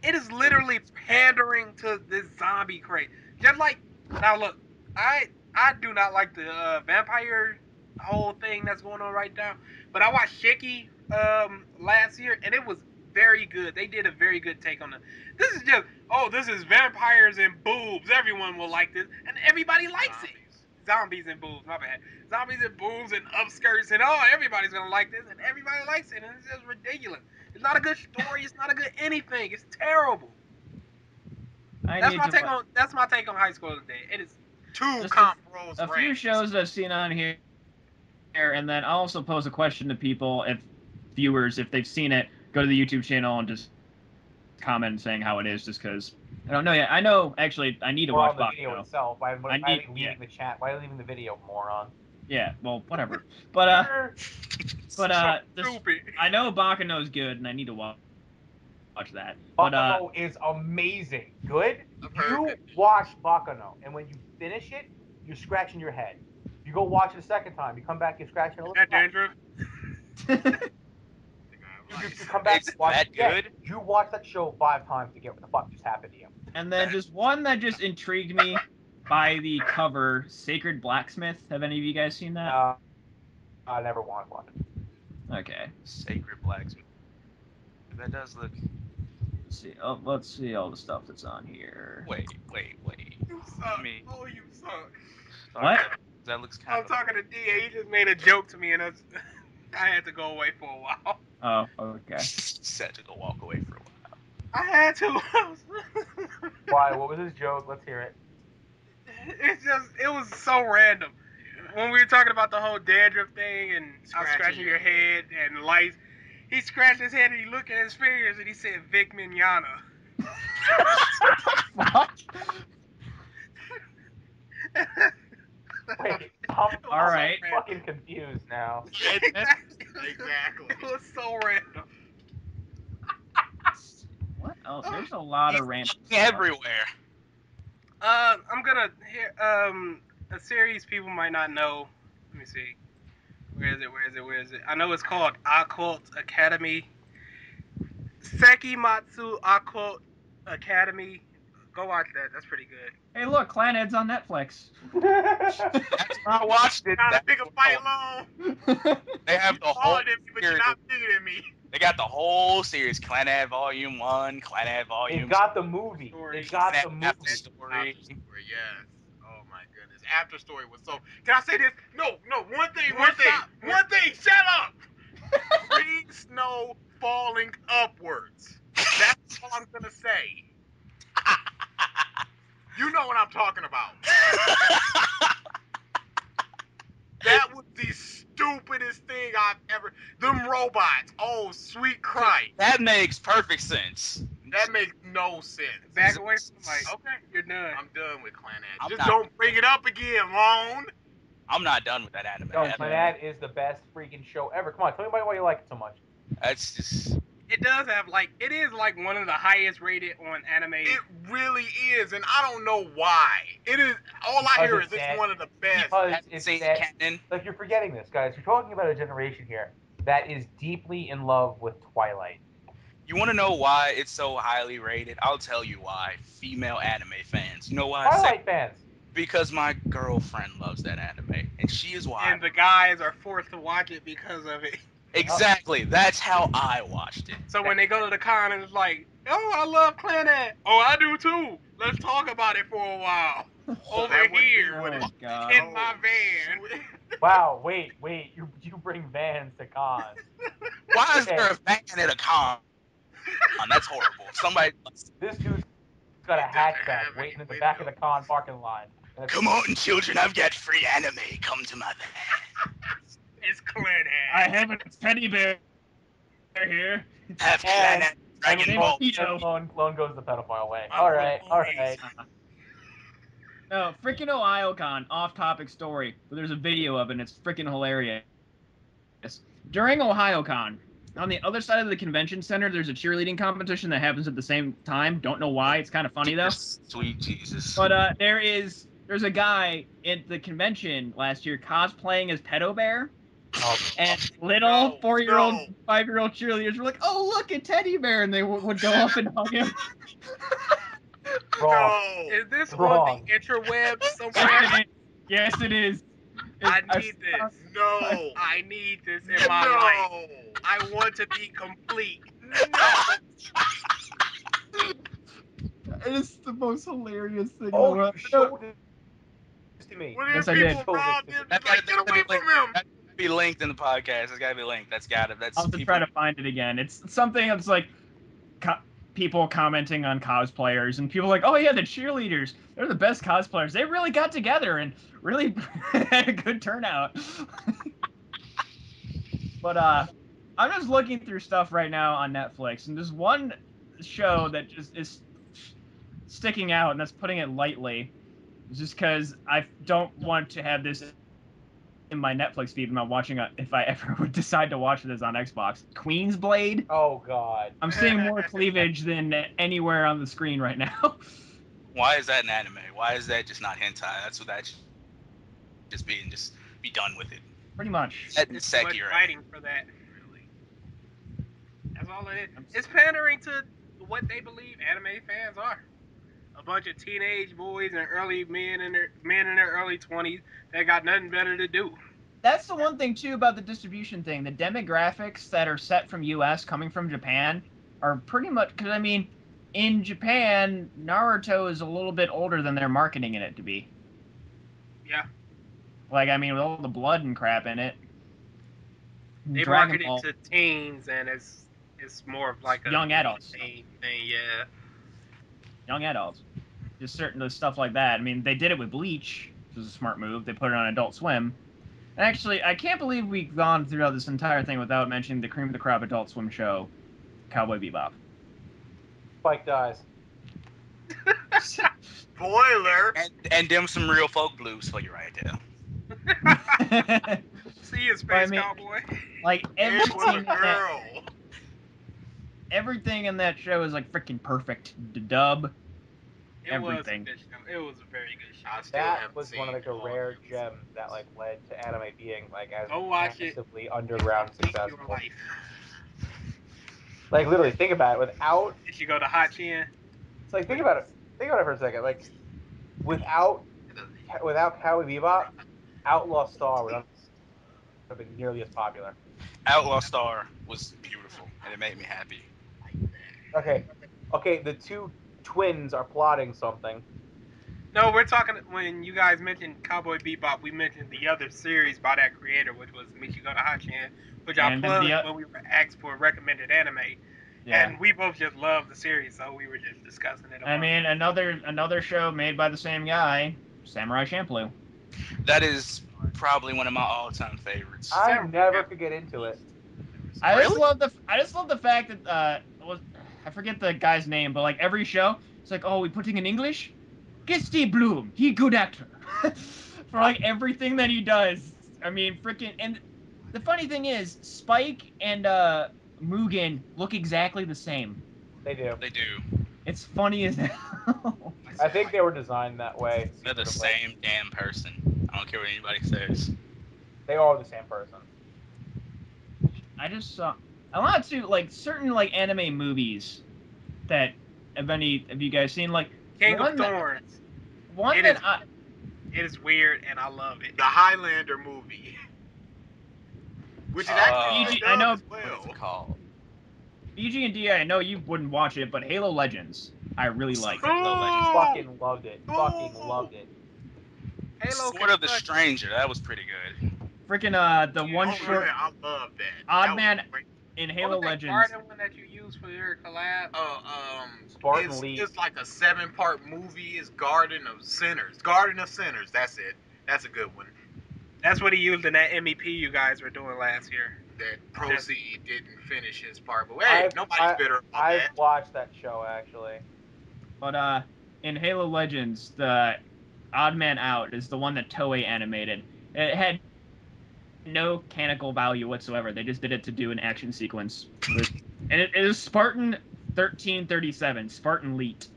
It is literally pandering to this zombie craze. Just like now, look, I do not like the vampire whole thing that's going on right now. But I watched Shiki last year, and it was very good. They did a very good take on it. This is just this is vampires and boobs. Everyone will like this, and everybody likes it. Zombies and boobs, my bad. Zombies and boobs and upskirts and everybody's gonna like this, and everybody likes it, and it's just ridiculous. It's not a good story. It's not a good anything. It's terrible. That's my take on High School today. It is Two comp rolls. A few shows that I've seen on here, and then I'll also pose a question to people, viewers, if they've seen it, go to the YouTube channel and just comment saying how it is, just because I don't know yet. I know, actually, I need to watch the video Bakugo. itself. Why are you leaving the chat? Why are you leaving the video, moron? Yeah, well, whatever. But this, stupid. I know Bakugo is good, and I need to watch that. But Bakugo is amazing. Good? I've heard You it. watch Bakugo, and when you finish it, you're scratching your head. You go watch it a second time. You come back, you're scratching your That head. dandruff. You come back, It's watch that it again. good? You watch that show 5 times to get what the fuck just happened to you. And then just one that just intrigued me by the cover, Sacred Blacksmith. Have any of you guys seen that? I never want one. Okay. Sacred Blacksmith. That does look. Let's see all the stuff that's on here. Wait. You suck. Me. Oh, you suck. Sorry, What? That looks kind I'm of. talking to DA. He just made a joke to me, and I had to go away for a while. Oh, okay. Said to go walk away for a while. I had to. Why? What was his joke? Let's hear it. It was so random. When we were talking about the whole dandruff thing and scratching your head and lights, he scratched his head and he looked at his fingers and he said Vic Mignogna. Fuck. Wait, All right. I'm fucking confused now. Exactly. Exactly. It was so random. What else? There's a lot of random stuff. Everywhere. I'm gonna hear a series people might not know. Let me see. Where is it? I know it's called Occult Academy. Sekimatsu Occult Academy. Go watch that. That's pretty good. Hey, look, Clanhead's on Netflix. That's where I watched it. Trying to That's pick a where fight I- long. They have the whole Smaller than me, but you're series. not bigger than me. They got the whole series. Clanad Volume 1, Clanad Volume They've got the movie. They've got the movie. After Story, Story. yes. Oh my goodness. After Story was so. Can I say this? No. One thing. Shut up. Green snow falling upwards. That's all I'm gonna say. You know what I'm talking about. That was the stupidest thing I've ever. Them robots. Oh, sweet Christ. That makes perfect sense. That makes no sense. Back away from the mic. Okay. You're done. I'm done with Clanad. I'm Just not- don't bring it up again, Lone. I'm not done with that anime. No, Clanad is the best freaking show ever. Come on, tell me why you like it so much. That's just. It does have it is like one of the highest rated on anime. It really is, and I don't know why. It is. All I hear is it's one of the best. Because it's Seen set, canon. like you're forgetting this, guys. You're talking about a generation here that is deeply in love with Twilight. You want to know why it's so highly rated? I'll tell you why. Female anime fans. You know why? I say Twilight fans. because my girlfriend loves that anime, and she is why. And the guys are forced to watch it because of it. Exactly. That's how I watched it. So when they go to the con and it's like, oh, I love Clanad. Oh, I do too. Let's talk about it for a while. Over that wouldn't be here what Oh, God. in my van. Wow, wait, you bring vans to cons. Why is there a van at a con? That's horrible. Somebody. This dude's got a hatchback waiting at the back of the con parking lot. Come on, children. I've got free anime. Come to my van. It's Clanad. I have a teddy bear here. Have And- Planet Dragon Ball. Lone goes the pedophile way. I'm All right. No, freaking OhioCon, off-topic story, but there's a video of it, and it's freaking hilarious. During OhioCon, on the other side of the convention center, there's a cheerleading competition that happens at the same time. Don't know why. It's kind of funny, though. Sweet Jesus. But there's a guy at the convention last year cosplaying as Pedo Bear, and little 4-year-old, 5-year-old cheerleaders were like, "Oh, look, a teddy bear," and they would go up and hug him. Wrong. Is this Wrong. on the interwebs somewhere? Yes, it is. I need this. No. I need this in my life. I want to be complete. No. It's the most hilarious thing. Oh, you showed this to me. When Yes, there I are did. people around them, That's like, get away from him. That's gotta be linked in the podcast. It's gotta be linked. That's I'll have to try to find it again. It's something that's like people commenting on cosplayers, and people like, "Oh yeah, the cheerleaders, they're the best cosplayers. They really got together and really had a good turnout." But I'm just looking through stuff right now on Netflix, and there's one show that just is sticking out, and that's putting it lightly, just because I don't want to have this in my Netflix feed when I'm watching it, if I ever would decide to watch this on Xbox. Queen's Blade. Oh God. I'm seeing more cleavage than anywhere on the screen right now. Why is that an anime? Why is that just not hentai? That's what that should just be done with it. Pretty much. That It's is too much Sekiro. fighting for that. Really. That's all it is. It's pandering to what they believe anime fans are. A bunch of teenage boys and early men in their early 20s that got nothing better to do. That's the one thing too about the distribution thing. The demographics that are set from US coming from Japan are pretty much, because I mean, in Japan, Naruto is a little bit older than they're marketing it to be. Yeah. Like, I mean, with all the blood and crap in it. They Dragon market it Ball, to teens, and it's more of like a young adults. teen thing. Yeah. Young adults. Just certain stuff like that. I mean, they did it with Bleach, which was a smart move. They put it on Adult Swim. And actually, I can't believe we've gone throughout this entire thing without mentioning the cream of the crop Adult Swim show, Cowboy Bebop. Spike dies. Spoiler. And them some real folk blues for you right there. See you, But I Space mean, Cowboy. like It was everything a in that, girl. everything in that show is like freaking perfect. The dub, It everything. was a good show. It was a very good show. I still That haven't was seen one of like the all rare the gems episodes. that like led to anime being like as Go watch it. massively underground Take your successful. life. Like literally, think about it. Without, Did you go to Hot Chin? it's like think about it. Think about it for a second. Like without Cowboy Bebop, Outlaw Star would not have been nearly as popular. Outlaw Star was beautiful, and it made me happy. Okay. The two twins are plotting something. No, we're talking when you guys mentioned Cowboy Bebop. We mentioned the other series by that creator, which was Michigo to Hachin, which I And plugged the when we were asked for recommended anime, yeah. and we both just loved the series, so we were just discussing it. I mean, another show made by the same guy, Samurai Champloo. That is probably one of my all-time favorites. I never could get into it. I just Really? love the fact that I forget the guy's name, but like every show, it's like, oh, we putting in English. Get Steve Bloom, he good actor. For like everything that he does. I mean, freaking, and the funny thing is, Spike and Mugen look exactly the same. They do. They do. It's funny as hell. I think they were designed that way. They're the secretly. same damn person. I don't care what anybody says. They are the same person. I just saw I want to like certain like anime movies that have you guys seen like King of one that- Thorns. one It that is- I, It is weird, and I love it. The Highlander movie, which is actually I know- as What is well. it called? BG and D, I know you wouldn't watch it, but Halo Legends, I really like. Halo Legends. Fucking loved it. Fucking loved it. Halo Sword of the Kentucky. Stranger. That was pretty good. Freaking the one Oh, short yeah, I love that. Odd That was Man great. in What Halo was that Legends. Garden one that you used for your collab? Spartan it's, League. It's like a 7-part movie. It's Garden of Sinners. Garden of Sinners. That's it. That's a good one. That's what he used in that MEP you guys were doing last year. That Proceed didn't finish his part, but hey, nobody's bitter about I've that. watched that show actually. But in Halo Legends, the Odd Man Out is the one that Toei animated. It had no mechanical value whatsoever. They just did it to do an action sequence. And it is Spartan 1337, Spartan Leet.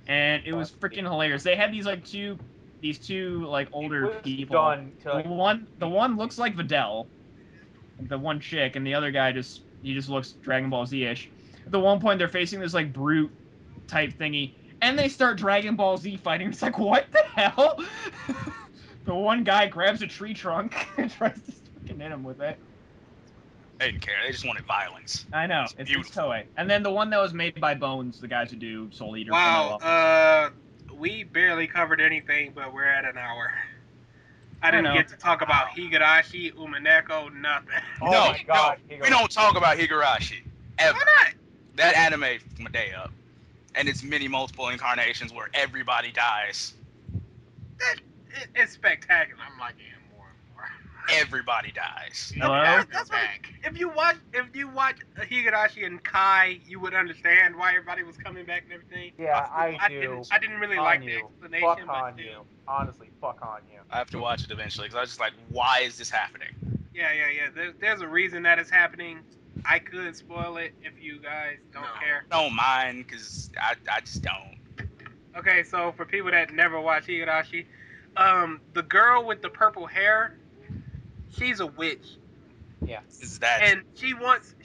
And it was freaking hilarious. They had these two like older people. Done to, like, The one looks like Videl, the one chick, and the other guy just looks Dragon Ball Z-ish. At the one point, they're facing this like brute type thingy, and they start Dragon Ball Z fighting. It's like, what the hell? The one guy grabs a tree trunk and tries to fucking hit him with it. They didn't care. They just wanted violence. I know. It's It's beautiful. Toei. And then the one that was made by Bones, the guys who do Soul Eater. Wow, we barely covered anything, but we're at an hour. I didn't get to talk about Higurashi, Umineko, nothing. Oh No, my God, no, we don't talk about Higurashi ever. Why not? That anime from a day up, and its many multiple incarnations where everybody dies. It's spectacular. I'm liking him more and more. Everybody dies. Hello? That's what if you watch Higurashi and Kai, you would understand why everybody was coming back and everything. Yeah, I do. I didn't really like the explanation. Fuck but on still. you. Honestly, fuck on you. I have to watch it eventually because I was just like, why is this happening? Yeah. There's a reason that is happening. I could spoil it if you guys don't care. Don't mind because I just don't. Okay, so for people that never watch Higurashi, the girl with the purple hair, she's a witch. Yeah. Is that And she wants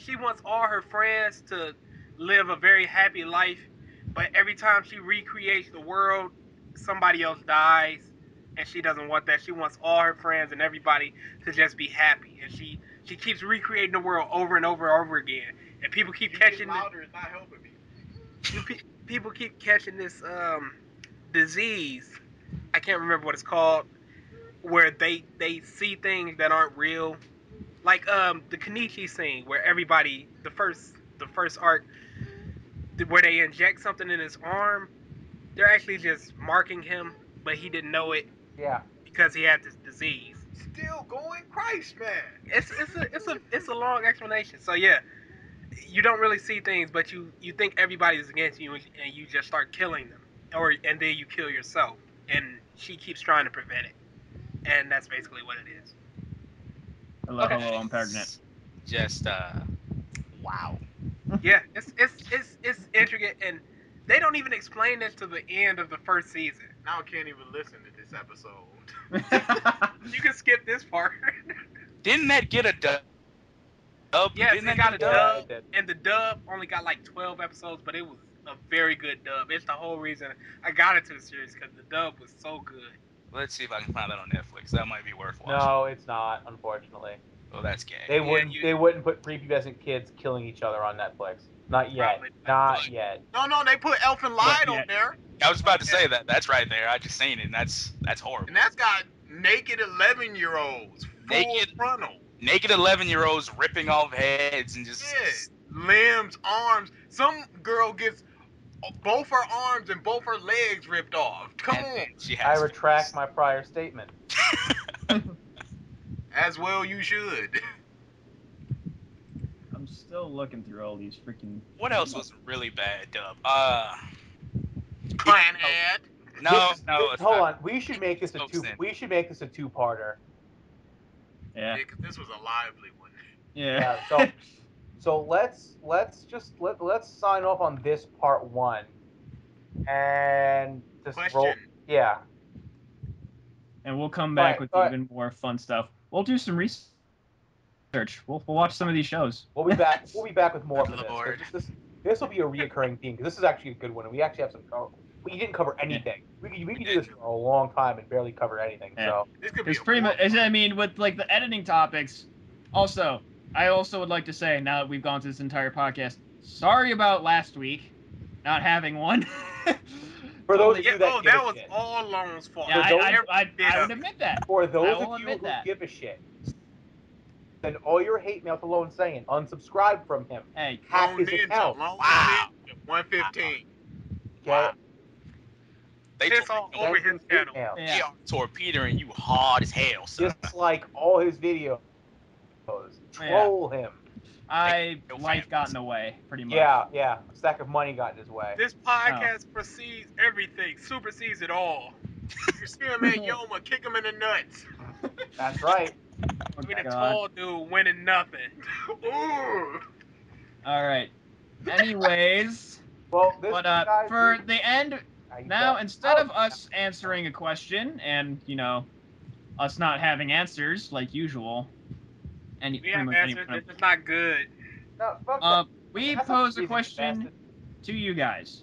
all her friends to live a very happy life, but every time she recreates the world, somebody else dies, and she doesn't want that. She wants all her friends and everybody to just be happy, and she keeps recreating the world over and over and over again, and people keep catching it. Louder is not helping me. People keep catching this disease. I can't remember what it's called, where they see things that aren't real. Like the Kenichi scene where everybody the first arc where they inject something in his arm, they're actually just marking him, but he didn't know it Yeah. because he had this disease. Still going, Christ, man. It's a long explanation. So yeah, you don't really see things, but you think everybody's against you, and you just start killing them, and then you kill yourself, and she keeps trying to prevent it, and that's basically what it is. Hello, Okay. hello, I'm pregnant. Just wow. Yeah, it's intricate, and they don't even explain it to the end of the first season. Now I can't even listen to this episode. You can skip this part. Didn't that get a dub? Yes, Didn't it that got get a a Yeah, dub? it did. and the dub only got like 12 episodes, but it was a very good dub. It's the whole reason I got into the series because the dub was so good. Let's see if I can find that on Netflix. That might be worth watching. No, it's not. Unfortunately, Oh, that's gay. they Yeah, wouldn't. They wouldn't put prepubescent kids killing each other on Netflix. Not yet. Probably Not not. yet. No, they put Elfin Lied on yet. there, I was about to say that. That's right there. I just seen it, and that's horrible. and that's got naked 11-year-olds, full Naked- frontal. Naked 11-year-olds ripping off heads and just. Yeah, limbs, arms. Some girl gets both her arms and both her legs ripped off. Come and on. then she I has. retract my prior statement. As well you should. I'm still looking through all these freaking. What else was really bad dub? Clanhead. No, This- no. It's hold not. on. We should make this a Smoke two. sin. We should make this a two-parter. Yeah. Yeah, 'cause this was a lively one. Yeah. So let's sign off on this part one, and just roll. Question. Yeah. And we'll come back with Alright. even more fun stuff. We'll do some research. We'll watch some of these shows. We'll be back. We'll be back with more for this. Lord. 'Cause This will be a reoccurring theme because this is actually a good one, and we actually have some. We didn't cover anything. We could do this for a long time and barely cover anything. Yeah. So This could be It's a pretty much. fourth I mean, with like the editing topics. Also, I also would like to say, now that we've gone through this entire podcast, sorry about last week not having one. for those of Yeah, you that give that a was shit, all Lone's fault. Yeah, those- I would admit that. for those I will of you admit who that. give a shit, send all your hate mail to Lone saying unsubscribe from him. Hey, Hack Lone his Ninja. account. Lone Wow. Ninja. 115. Okay. Wow. They Piss all tor- over Send his hate channel. mail. they yeah. are torpedoing you hard as hell, son. Just like all his videos. Troll him. Life got in the way, pretty much. Yeah. A stack of money got in his way. This podcast precedes everything, supersedes it all. You see him at Yoma, kick him in the nuts. That's right. Oh, We the God. tall dude winning nothing. Ooh. All right. Anyways, Well, this but guys, for the end now, got- instead of us answering a question and us not having answers like usual, and We have answers. This is not good. No, fuck that. we That's pose not a question bastard. to you guys.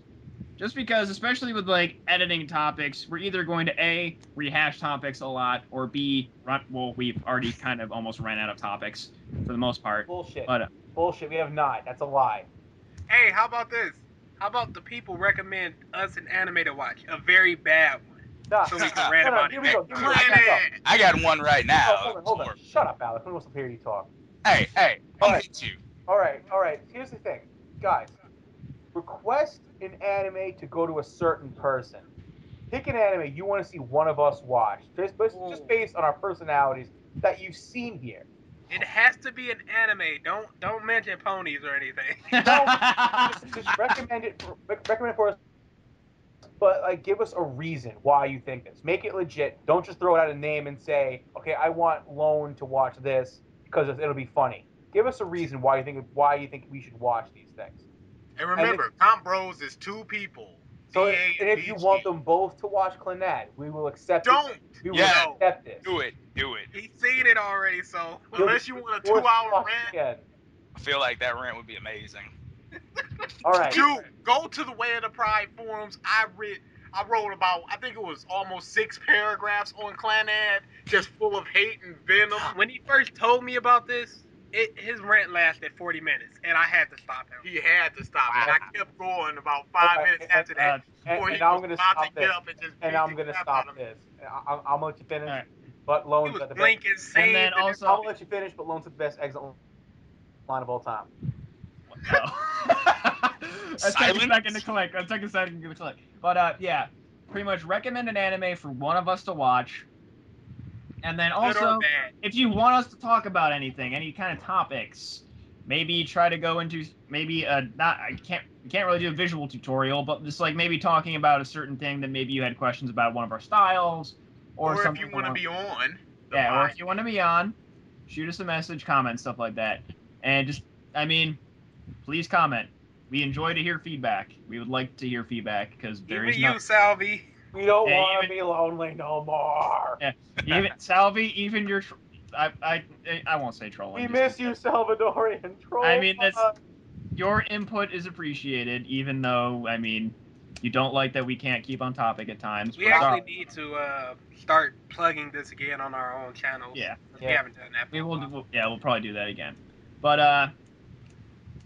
Just because, especially with like editing topics, we're either going to A, rehash topics a lot, or B, we've already kind of almost ran out of topics for the most part. Bullshit. But Bullshit. We have not. That's a lie. Hey, how about this? How about the people recommend us an anime to watch? A very bad one. No, So we can rant about Here it. we go. Here we go. Planet. I got one right now. Hold on. Shut up, Alex. We want to hear you talk. Hey, All I'm gonna right. hit you. All right. Here's the thing, guys. Request an anime to go to a certain person. Pick an anime you want to see one of us watch, just based on our personalities that you've seen here. It has to be an anime. Don't mention ponies or anything. Just recommend it for us, but like give us a reason why you think this. Make it legit. Don't just throw out a name and say, okay, I want Lone to watch this because it'll be funny. Give us a reason why you think we should watch these things. And remember, Comp Bros is two people. So, DA and if you want them both to watch Clannad, we will accept Don't. We will Yeah. accept this. Do it. He's seen it already, so Unless you want a Force 2-hour watch rant. again. I feel like that rant would be amazing. All right. Dude, go to the Way of the Pride forums. I wrote about, I think it was almost 6 paragraphs on Clannad, just full of hate and venom. when he first told me about this, his rant lasted 40 minutes, and I had to stop him. He had to stop, and I kept going about 5 minutes after that. Before he was about to get up and just beat the crap out of me. I'm gonna let you finish. Right. But He Lone's was got the best. blinking, saying, And then also, I'll let you finish, but Lone's the best exit line of all time. Let's take a second to click. But yeah, pretty much recommend an anime for one of us to watch. And then good or also, bad. if you want us to talk about anything, any kind of topics, maybe try to go into maybe you can't really do a visual tutorial, but just like maybe talking about a certain thing that maybe you had questions about one of our styles, or if something. you want to be on. Yeah, or if you want to be on, shoot us a message, comment, stuff like that, and just please comment. We enjoy to hear feedback. We would like to hear feedback because there is you, Salvi. We don't want to be lonely no more. Yeah, even Salvi, even your. I won't say trolling. We miss you, Salvadorian troll. I mean, your input is appreciated, even though you don't like that we can't keep on topic at times. We actually need to start plugging this again on our own channels. Yeah. We haven't done that. We'll probably do that again. But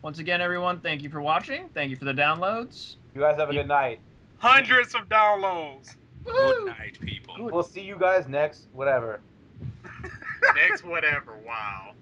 once again, everyone, thank you for watching. Thank you for the downloads. You guys have a good night. Hundreds of downloads. Good night, people. We'll see you guys next whatever. Next whatever. Wow.